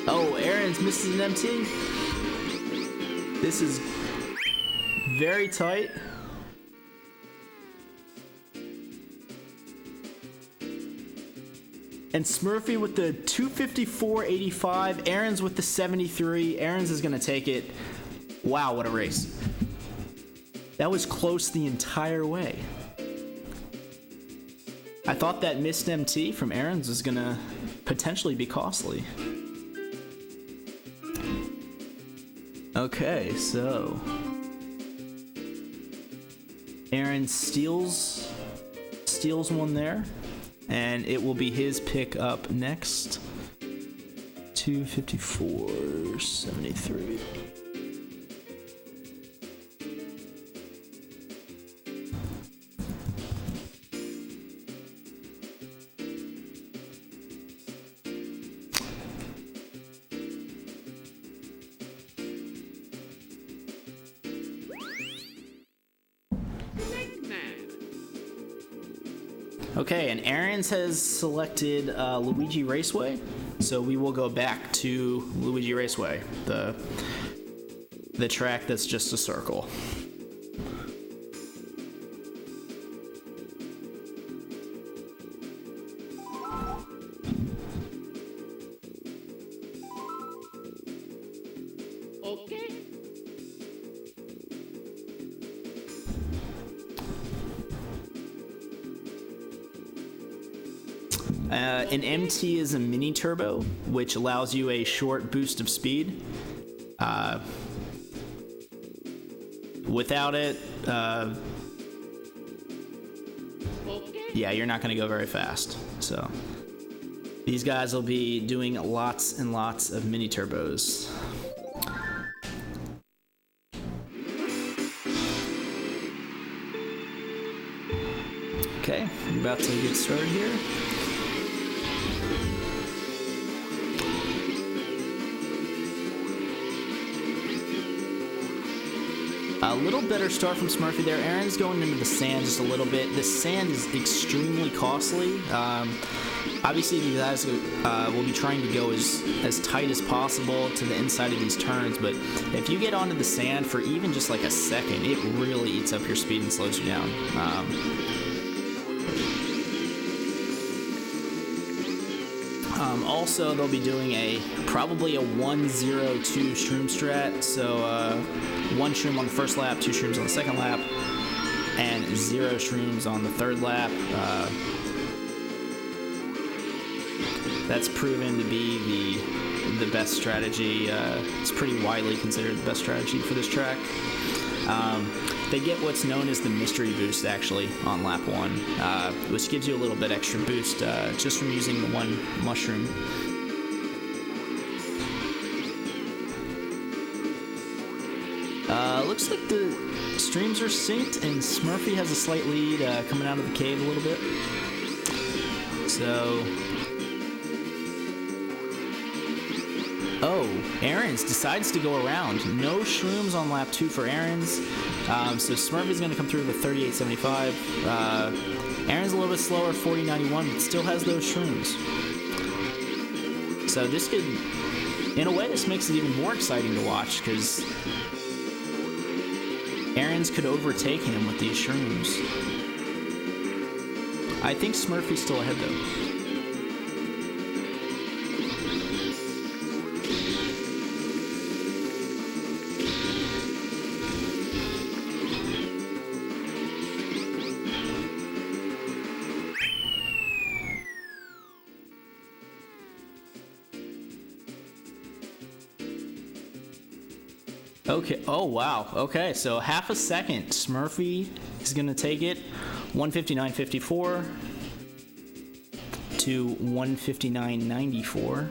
Oh, Arends misses an MT. This is very tight. And Smurfy with the 254.85, Arends with the 73. Arends is gonna take it. Wow, what a race. That was close the entire way. I thought that missed MT from Arends was gonna potentially be costly. Okay, so Aaron steals one there, and it will be his pick up next. 254.73. Snake Man. Okay, and Arends has selected Luigi Raceway, so we will go back to Luigi Raceway, the track that's just a circle. Okay. An MT is a mini turbo, which allows you a short boost of speed. Without it, Okay. yeah, you're not going to go very fast. So these guys will be doing lots and lots of mini turbos. Okay, we're about to get started here. A little better start from Smurfy there. Aaron's going into the sand just a little bit. The sand is extremely costly. Obviously, you guys will be trying to go as tight as possible to the inside of these turns, but if you get onto the sand for even just like a second, it really eats up your speed and slows you down. Also, they'll be doing probably a 1-0-2 shroom strat. So one shroom on the first lap, 2 shrooms on the second lap, and 0 shrooms on the third lap. That's proven to be the best strategy. It's pretty widely considered the best strategy for this track. They get what's known as the mystery boost actually on lap 1, which gives you a little bit extra boost just from using the one mushroom. Looks like the streams are synced and Smurfy has a slight lead coming out of the cave a little bit. So... Oh, Arends decides to go around. No shrooms on lap 2 for Arends. So Smurfy's going to come through with a 38.75. Arends a little bit slower, 40.91, but still has those shrooms. So this could, in a way, this makes it even more exciting to watch because Arends could overtake him with these shrooms. I think Smurfy's still ahead though. Okay. Oh, wow. Okay, so half a second. Smurfy is going to take it. 159.54 to 159.94.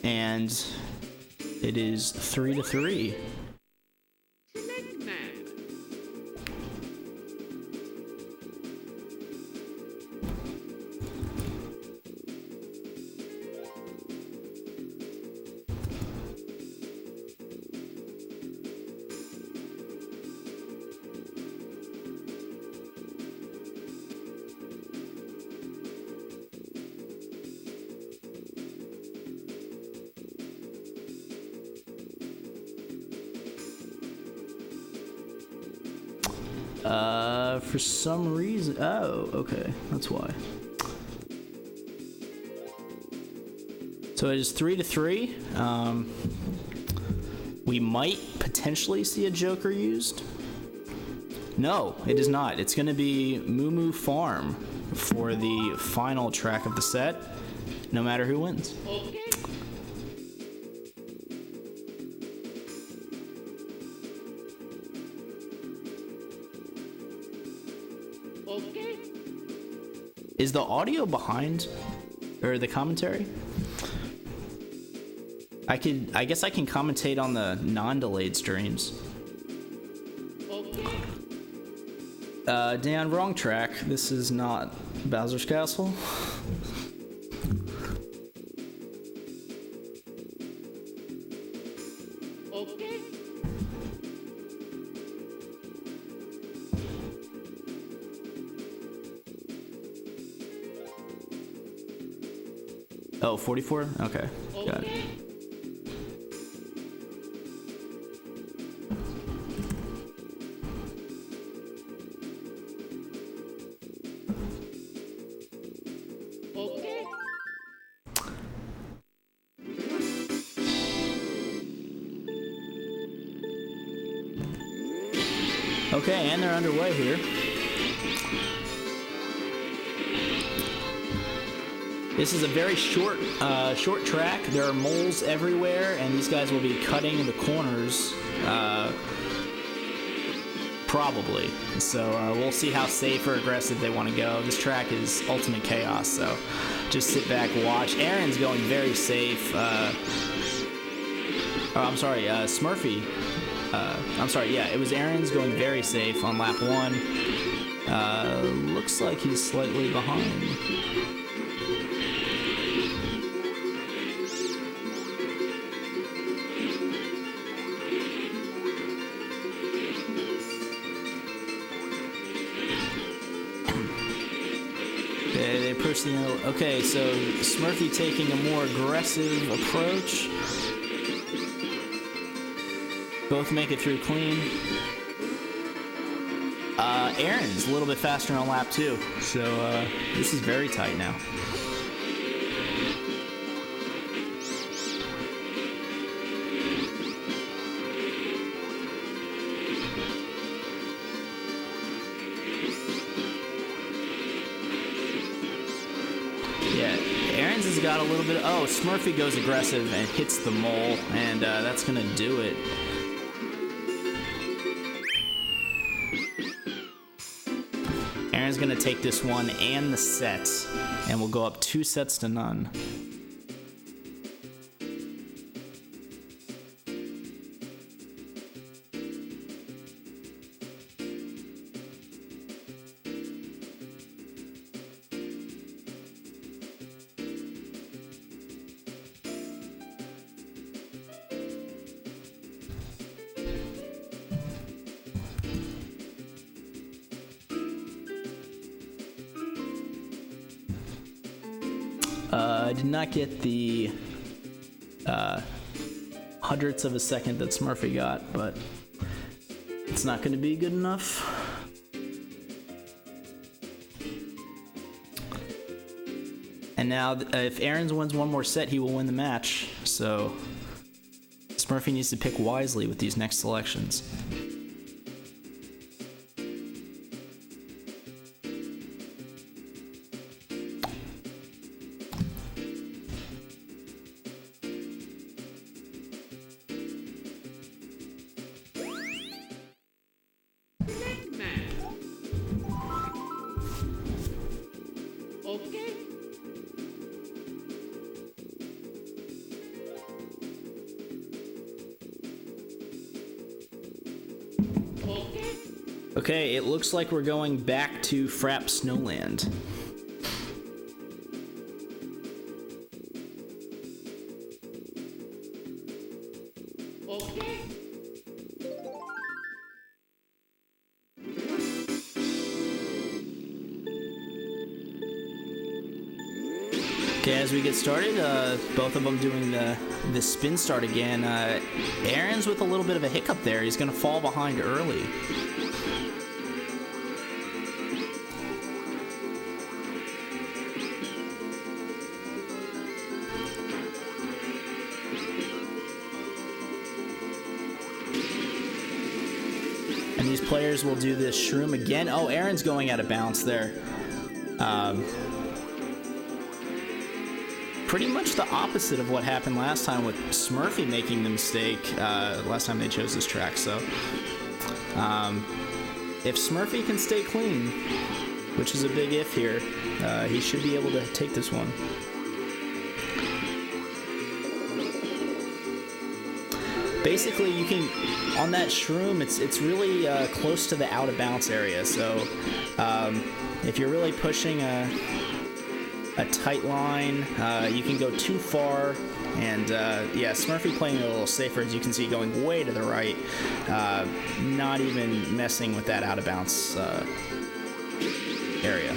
And it is 3-3. Snake Man. For some reason, oh, okay, that's why. So it is 3-3. We might potentially see a Joker used. No, it is not. It's going to be Moo Moo Farm for the final track of the set, no matter who wins. Okay. Okay. Is the audio behind, or the commentary? I guess I can commentate on the non-delayed streams. Okay. Dan, wrong track. This is not Bowser's Castle. Okay. Oh, 44? Okay, got it. Okay. Okay. Okay, and they're underway here. This is a very short track. There are moles everywhere, and these guys will be cutting the corners, probably. So we'll see how safe or aggressive they want to go. This track is ultimate chaos, so just sit back, watch. Arends going very safe. I'm sorry, Smurfy. I'm sorry, yeah, it was Arends going very safe on lap 1. Looks like he's slightly behind. They push the... Okay, so Smurfy taking a more aggressive approach. Both make it through clean. Arends a little bit faster on lap 2, so this is very tight now. Yeah, Arends has got a little bit of... Oh, Smurfy goes aggressive and hits the mole, and that's gonna do it. Arends gonna take this one and the set, and we'll go up 2 sets to none. I did not get the hundredths of a second that Smurfy got, but it's not going to be good enough. And now, if Arends wins one more set, he will win the match. So Smurfy needs to pick wisely with these next selections. Okay. Okay. Okay, it looks like we're going back to Frapp Snowland. Okay. Okay, as we get started, both of them doing the spin start again. Arends with a little bit of a hiccup there. He's going to fall behind early. And these players will do this shroom again. Oh, Arends going out of bounds there. Pretty much the opposite of what happened last time with Smurfy making the mistake last time they chose this track. So if Smurfy can stay clean, which is a big if here, he should be able to take this one. Basically, you can, on that shroom, it's really close to the out of bounds area. So if you're really pushing a tight line, you can go too far. And yeah, Smurfy playing it a little safer, as you can see, going way to the right, not even messing with that out of bounds area.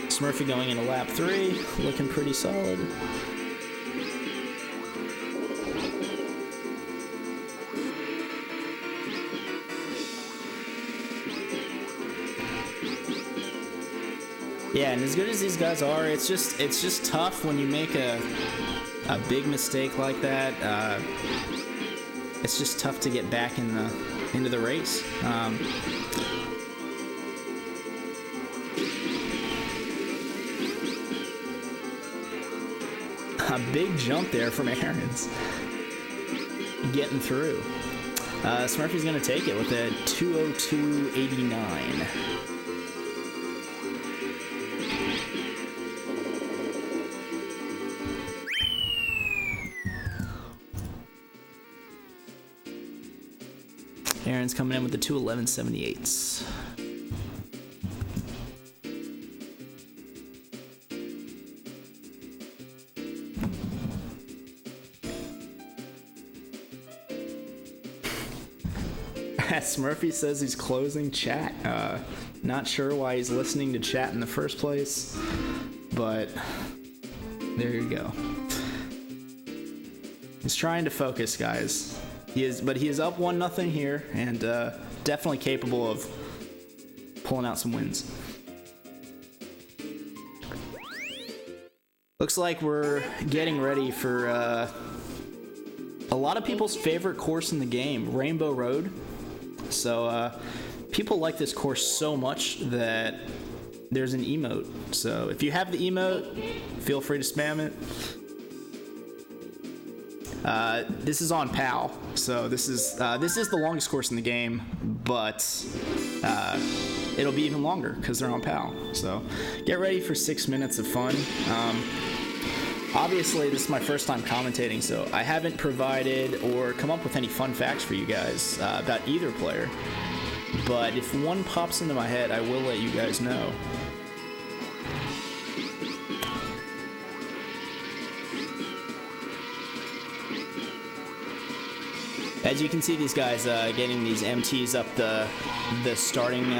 Smurfy going into lap 3, looking pretty solid. Yeah, and as good as these guys are, it's just tough when you make a big mistake like that. It's just tough to get back into the race. A big jump there from Arends, getting through. Smurfy's gonna take it with a 2:02.89. Arends coming in with the 2:11.78. Smurfy says he's closing chat. Not sure why he's listening to chat in the first place, but there you go. He's trying to focus, guys. He is up 1-0 here, and definitely capable of pulling out some wins. Looks like we're getting ready for a lot of people's favorite course in the game, Rainbow Road. So people like this course so much that there's an emote. So if you have the emote, feel free to spam it. This is on PAL, so this is the longest course in the game, but it'll be even longer because they're on PAL. So get ready for 6 minutes of fun. Obviously, this is my first time commentating, so I haven't provided or come up with any fun facts for you guys about either player. But if one pops into my head, I will let you guys know. As you can see, these guys getting these MTs up the starting,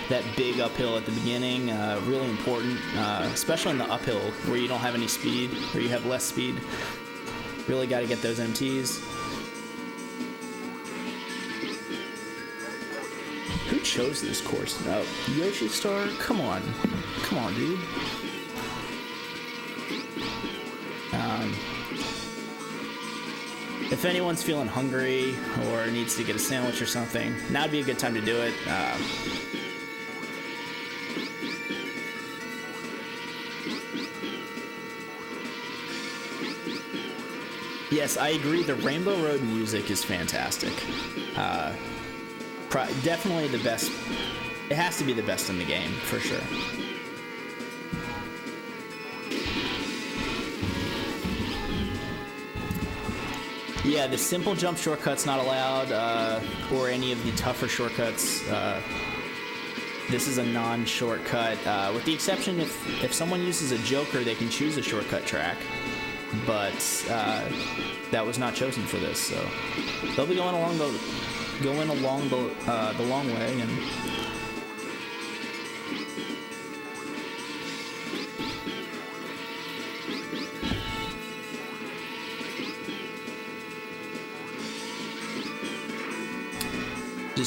that big uphill at the beginning, really important, especially in the uphill where you don't have any speed, where you have less speed. Really got to get those MTs. Who chose this course? Oh, Yoshi Star? Come on, dude. If anyone's feeling hungry or needs to get a sandwich or something, now'd be a good time to do it. Yes, I agree. The Rainbow Road music is fantastic. Definitely the best. It has to be the best in the game, for sure. Yeah, the simple jump shortcut's not allowed, or any of the tougher shortcuts. This is a non-shortcut, with the exception if someone uses a joker, they can choose a shortcut track. But that was not chosen for this, so they'll be going along the long way. And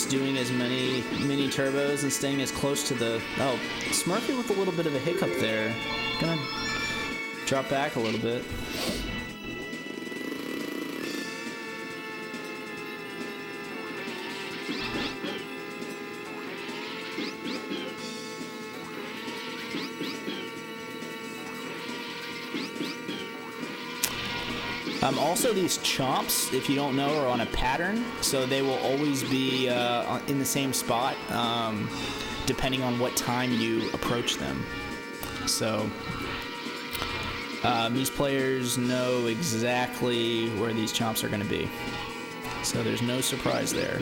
just doing as many mini turbos and staying as close to the... Oh, Smurfy with a little bit of a hiccup there. Gonna drop back a little bit. Also, these chomps, if you don't know, are on a pattern, so they will always be in the same spot, depending on what time you approach them. So, these players know exactly where these chomps are going to be. So there's no surprise there.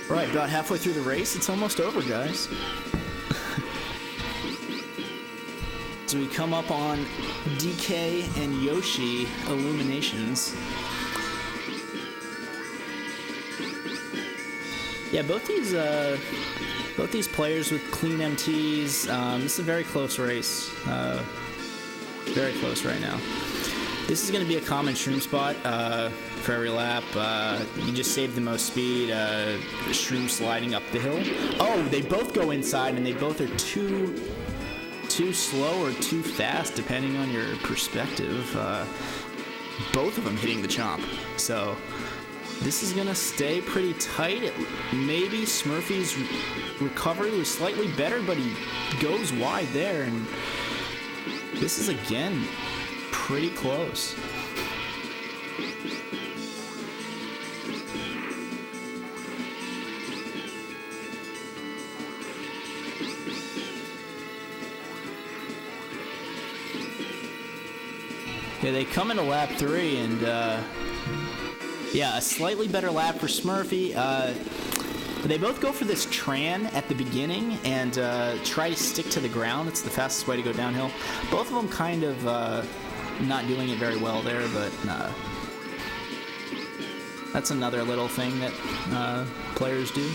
Right, about halfway through the race. It's almost over, guys. So we come up on DK and Yoshi illuminations. Yeah, both these players with clean MTs. This is a very close race. Very close right now. This is going to be a common shroom spot for every lap. You just save the most speed. Shroom sliding up the hill. Oh, they both go inside, and they both are too slow or too fast, depending on your perspective. Both of them hitting the chomp. So this is going to stay pretty tight. Maybe Smurfy's recovery was slightly better, but he goes wide there, and this is, again, pretty close. Yeah, they come into lap 3, and yeah, a slightly better lap for Smurfy. They both go for this Tran at the beginning and try to stick to the ground. It's the fastest way to go downhill. Both of them kind of not doing it very well there, but that's another little thing that players do.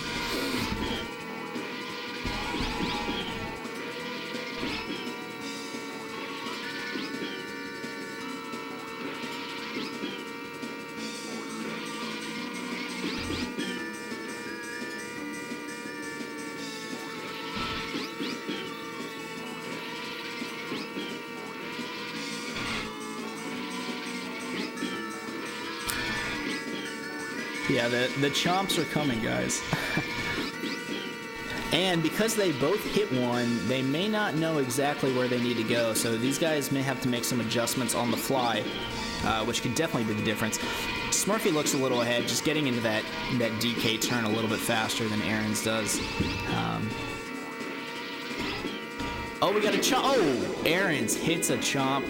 Yeah, the chomps are coming, guys. And because they both hit one, they may not know exactly where they need to go, so these guys may have to make some adjustments on the fly, which could definitely be the difference. Smurfy looks a little ahead, just getting into that DK turn a little bit faster than Arends does. Oh, we got a chomp. Oh, Arends hits a chomp.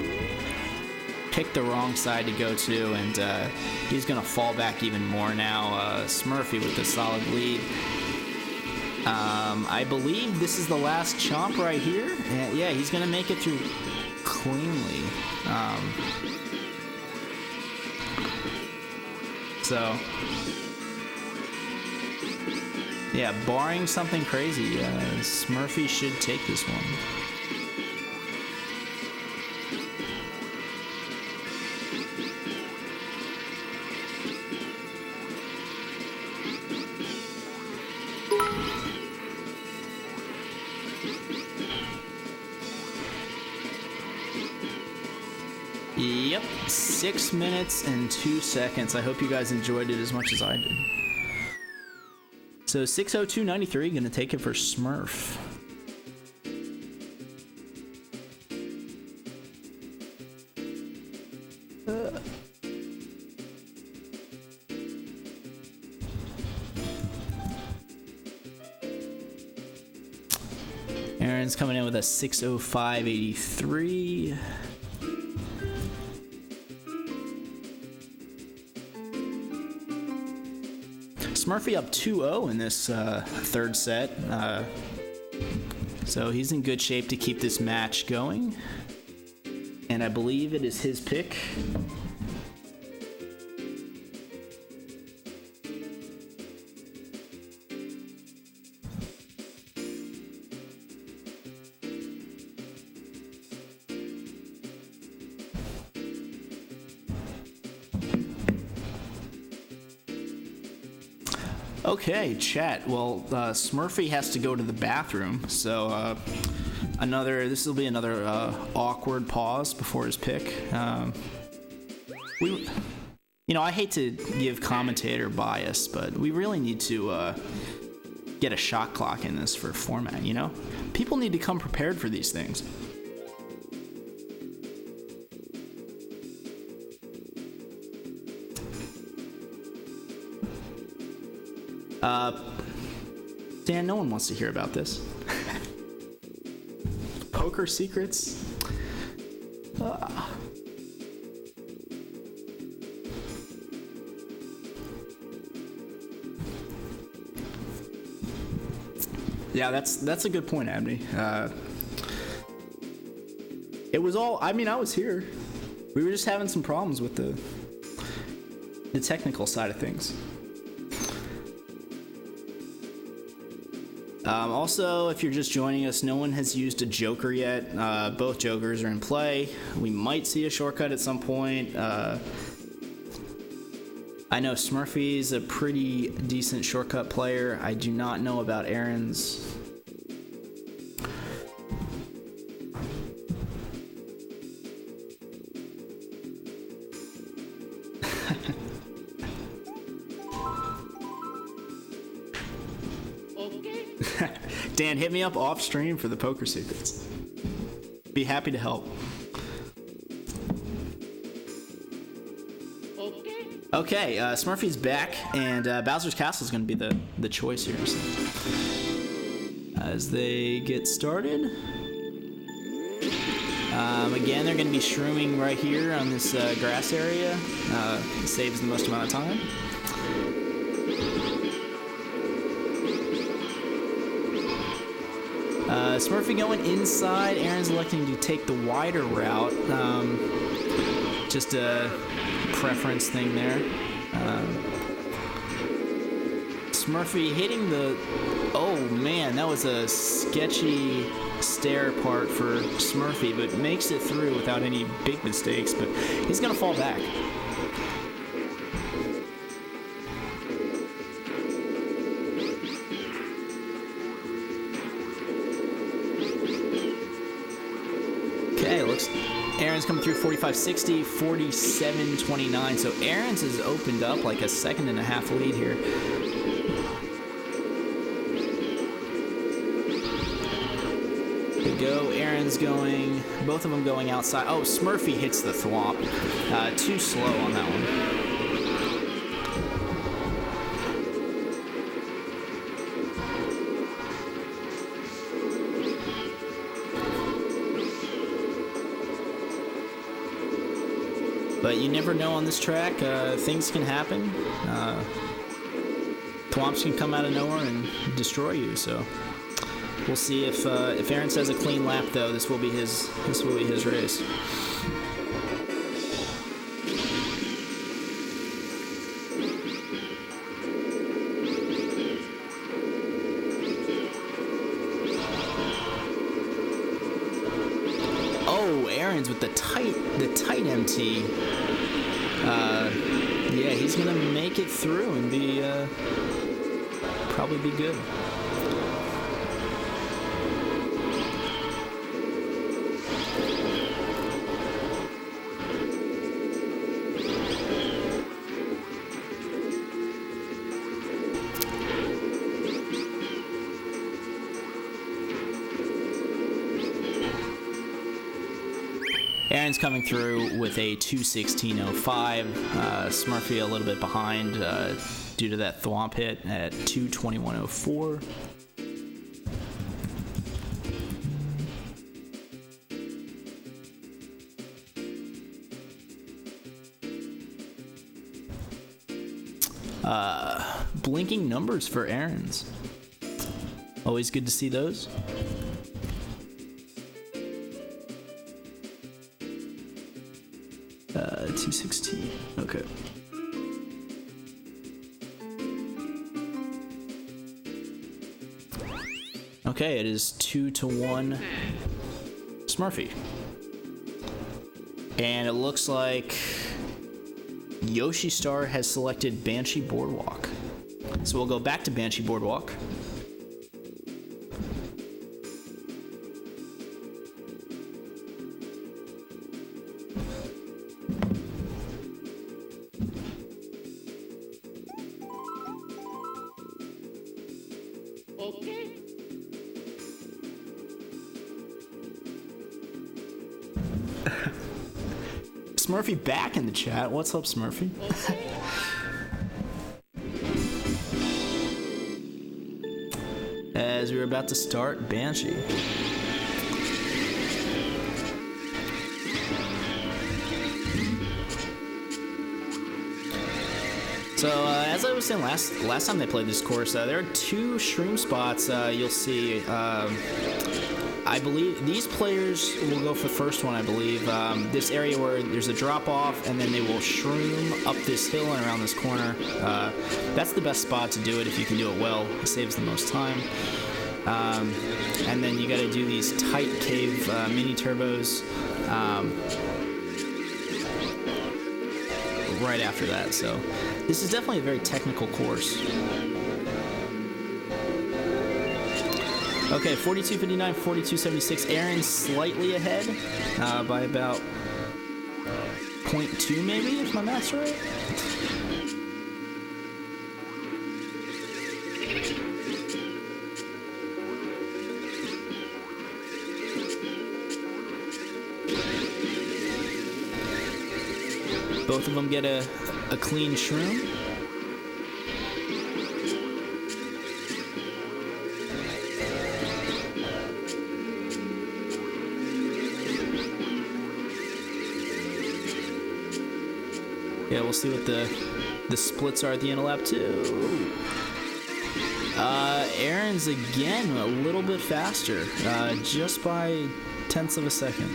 Picked the wrong side to go to, and he's going to fall back even more now. Smurfy with a solid lead. I believe this is the last chomp right here. Yeah, he's going to make it through cleanly. So, yeah, barring something crazy, Smurfy should take this one. Yep, 6 minutes and 2 seconds. I hope you guys enjoyed it as much as I did. So 6:02:93, gonna take it for Smurf. Arends coming in with a 6:05:83. Smurfy up 2-0 in this third set, so he's in good shape to keep this match going, and I believe it is his pick. Okay, chat. Well, Smurfy has to go to the bathroom, so this will be another awkward pause before his pick. I hate to give commentator bias, but we really need to get a shot clock in this for format. People need to come prepared for these things. Dan, no one wants to hear about this. Poker secrets? Yeah, that's a good point, Abney. It was all, I was here. We were just having some problems with the technical side of things. Also, if you're just joining us, no one has used a joker yet. Both jokers are in play. We might see a shortcut at some point. I know Smurfy's a pretty decent shortcut player. I do not know about Arends. Dan, hit me up off stream for the poker secrets. Be happy to help. Okay, Smurfy's back, and Bowser's Castle is going to be the choice here. So. As they get started, again, they're going to be shrooming right here on this grass area. Saves the most amount of time. Smurfy going inside. Arends electing to take the wider route. Just a preference thing there. Smurfy hitting the... Oh man, that was a sketchy stair part for Smurfy, but makes it through without any big mistakes, but he's gonna fall back. Arends coming through 45.60, 47.29. So Arends has opened up like a 1.5 lead here. They go. Arends going. Both of them going outside. Oh, Smurfy hits the thwomp. Too slow on that one. But you never know on this track. Things can happen. Thwomps can come out of nowhere and destroy you. So we'll see if Arends has a clean lap, though. This will be his race. Oh, Arends with the tight MT. Yeah, he's gonna make it through and be probably be good. Arends coming through with a 2:16.05. Smurfy a little bit behind due to that thwomp hit at 2:21.04. Blinking numbers for Arends. Always good to see those. Uh, 2:16. Okay. Okay, it is 2-1 Smurfy. And it looks like Yoshi Star has selected Banshee Boardwalk. So we'll go back to Banshee Boardwalk. Okay. Smurfy back in the chat. What's up, Smurfy? As we were about to start Banshee. So, as I was saying last time they played this course, there are 2 shroom spots you'll see. I believe these players will go for the first one, I believe. This area where there's a drop-off, and then they will shroom up this hill and around this corner. That's the best spot to do it if you can do it well. It saves the most time. And then you got to do these tight cave mini turbos right after that. So this is definitely a very technical course. Okay, 42.59, 42.76. Arends slightly ahead by about 0.2 maybe, if my math's right. Both of them get a clean shroom. Yeah, we'll see what the splits are at the end of lap 2. Arends again a little bit faster, just by tenths of a second.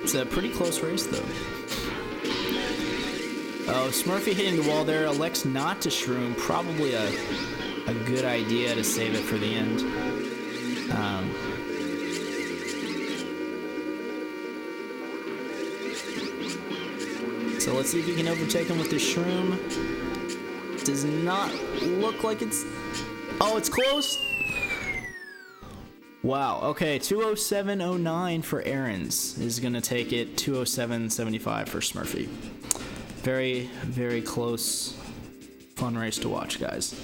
It's a pretty close race, though. Oh, Smurfy hitting the wall there. Elects not to shroom. Probably a good idea to save it for the end. So let's see if you can overtake him with the shroom. Does not look like it's... Oh, it's close! Wow, okay, 207.09 for Arends is going to take it, 207.75 for Smurfy. Very, very close, fun race to watch, guys.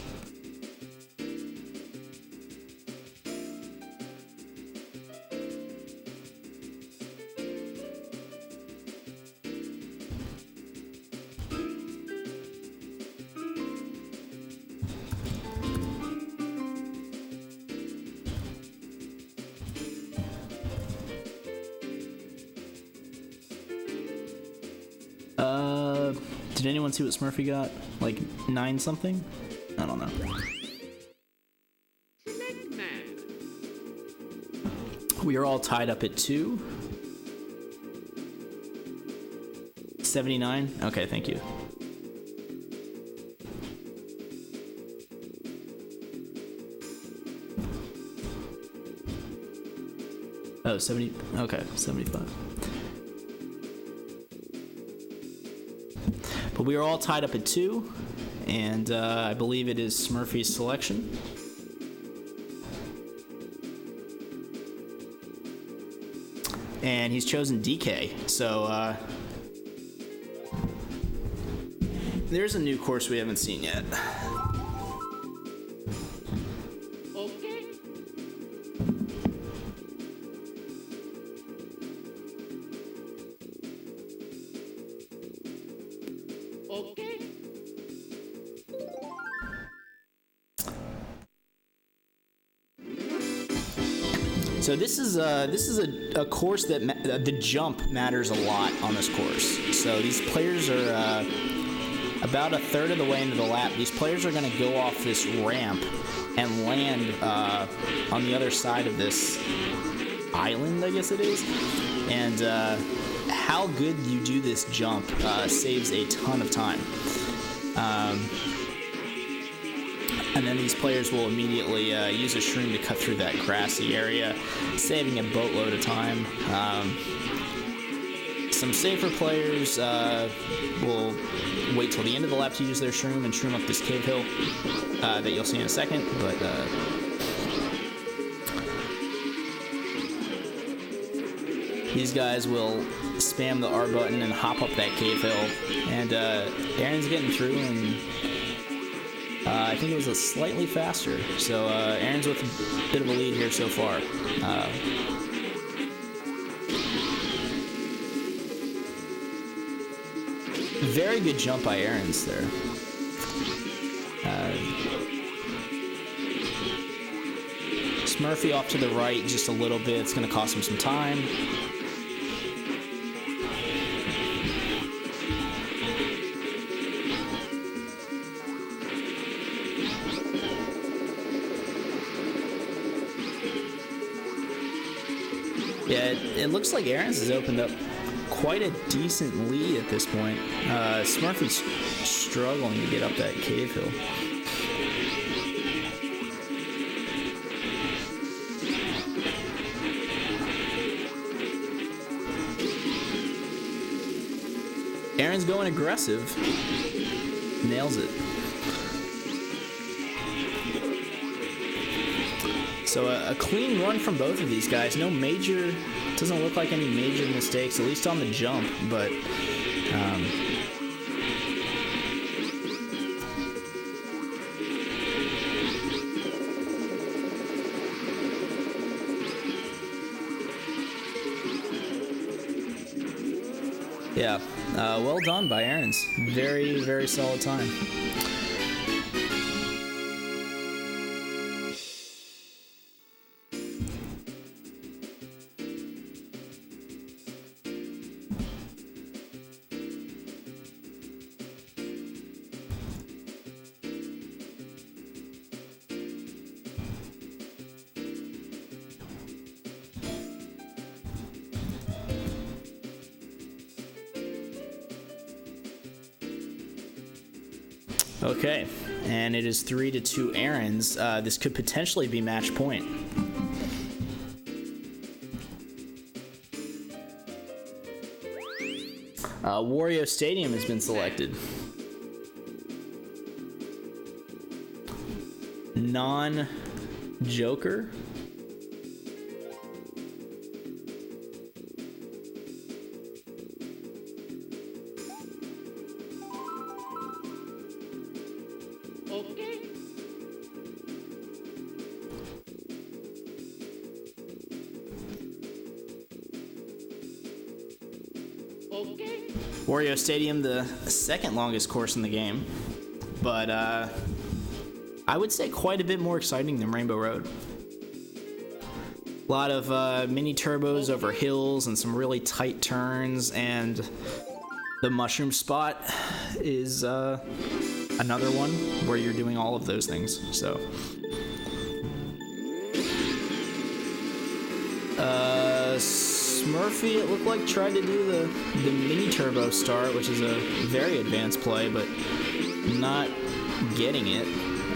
Did anyone see what Smurfy got? Like 9 something? I don't know. We are all tied up at 2. 79? Okay, thank you. Oh, 70. Okay, 75. But we are all tied up at 2, and I believe it is Smurfy's selection. And he's chosen DK, so there's a new course we haven't seen yet. Okay. Okay. So this is a course that the jump matters a lot on this course. So these players are about a third of the way into the lap. These players are going to go off this ramp and land on the other side of this island, I guess it is. And how good you do this jump saves a ton of time. And then these players will immediately use a shroom to cut through that grassy area, saving a boatload of time. Some safer players will wait till the end of the lap to use their shroom and shroom up this cave hill that you'll see in a second, but these guys will spam the R button and hop up that cave hill, and Arends getting through, and I think it was a slightly faster, so Arends with a bit of a lead here so far. Very good jump by Arends there. Smurfy off to the right just a little bit. It's going to cost him some time. Yeah, it looks like Arends has opened up quite a decent lead at this point. Smurfy's struggling to get up that cave hill. Arends going aggressive. Nails it. So a clean run from both of these guys. No major, doesn't look like any major mistakes, at least on the jump, but yeah, well done by Arends. Very, very solid time. Okay, and it is 3-2 Arends. This could potentially be match point. Wario Stadium has been selected. Non-Joker. Okay. Okay. Wario Stadium, the second longest course in the game, but I would say quite a bit more exciting than Rainbow Road. A lot of mini turbos over hills and some really tight turns, and the mushroom spot is another one where you're doing all of those things. So Smurfy, it looked like, tried to do the mini turbo start, which is a very advanced play, but not getting it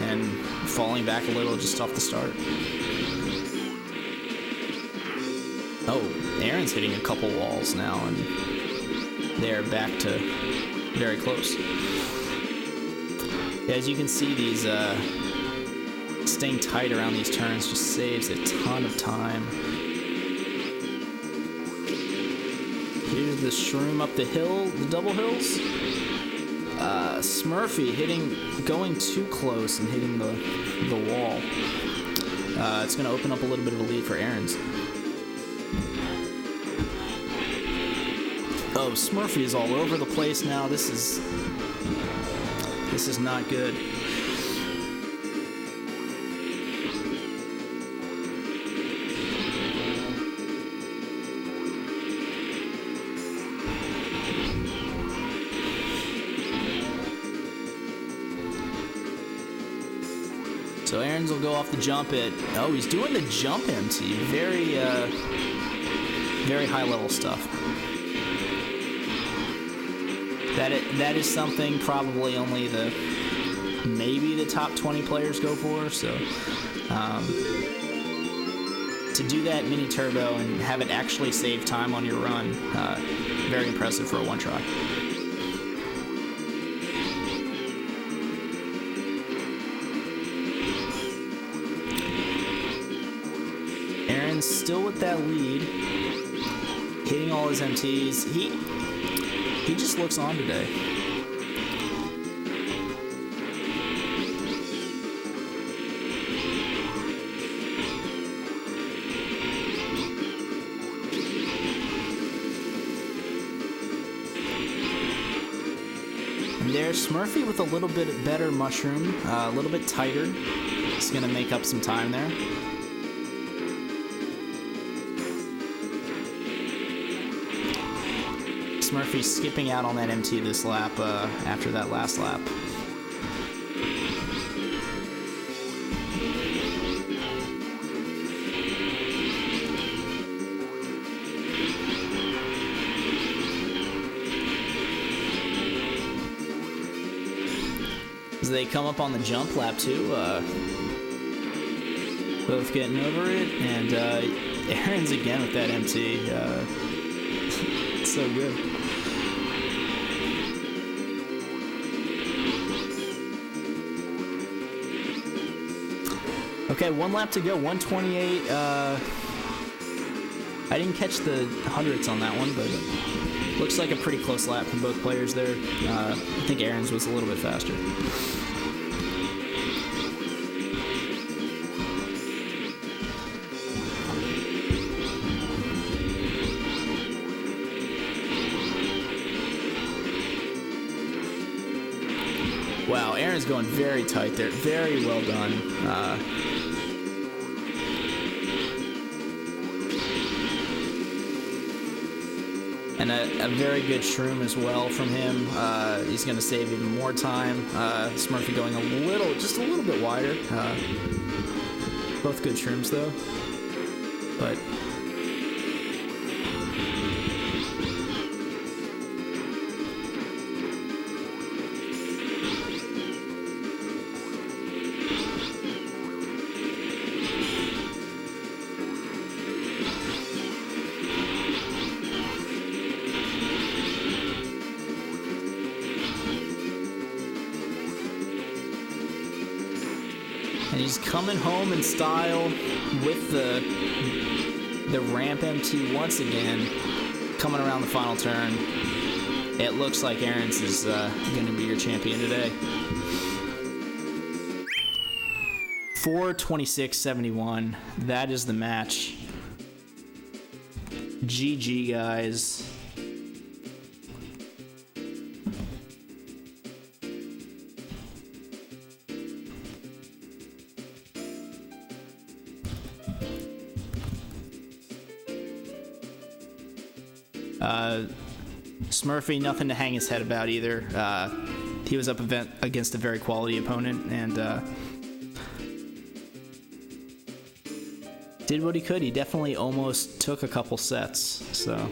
and falling back a little just off the start. Oh, Arends hitting a couple walls now, and they're back to very close. As you can see, these staying tight around these turns just saves a ton of time. Here's the shroom up the hill, the double hills. Smurfy going too close and hitting the wall. It's going to open up a little bit of a lead for Arends. Oh, Smurfy is all over the place now. This is not good. So Arends will go off the jump at... Oh, he's doing the jump MT. Very, very high level stuff. That is something probably only the maybe the top 20 players go for. So to do that mini turbo and have it actually save time on your run, very impressive for a one try. Arends still with that lead, hitting all his MTs. He just looks on today. And there's Smurfy with a little bit better mushroom, a little bit tighter. He's gonna make up some time there. Smurfy skipping out on that MT this lap after that last lap. As they come up on the jump, lap 2, both getting over it, and Arends again with that MT. It's so good. Okay, one lap to go, 128. I didn't catch the hundredths on that one, but looks like a pretty close lap from both players there. I think Arends was a little bit faster. Wow, Arends going very tight there. Very well done. And a very good shroom as well from him. He's going to save even more time. Smurfy going just a little bit wider. Both good shrooms though. But and he's coming home in style with the ramp MT once again, coming around the final turn. It looks like Arends is going to be your champion today. 4:26.71. That is the match. GG, guys. Smurfy, nothing to hang his head about either. He was up against a very quality opponent and did what he could. He definitely almost took a couple sets, so.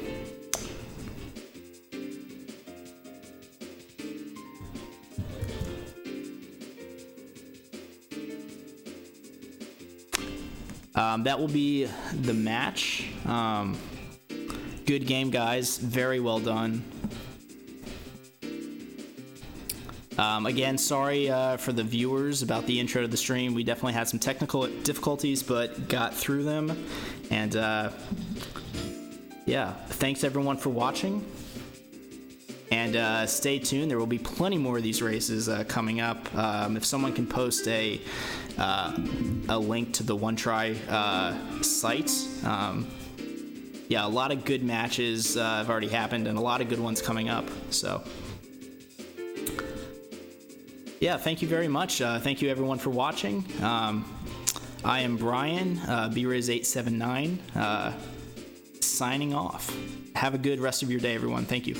That will be the match. Good game, guys. Very well done. Again, sorry for the viewers about the intro to the stream. We definitely had some technical difficulties, but got through them. And yeah, thanks everyone for watching. And stay tuned. There will be plenty more of these races coming up. If someone can post a link to the One Try site. Yeah, a lot of good matches have already happened and a lot of good ones coming up. So, yeah, thank you very much. Thank you, everyone, for watching. I am Brian, BRiz879, signing off. Have a good rest of your day, everyone. Thank you.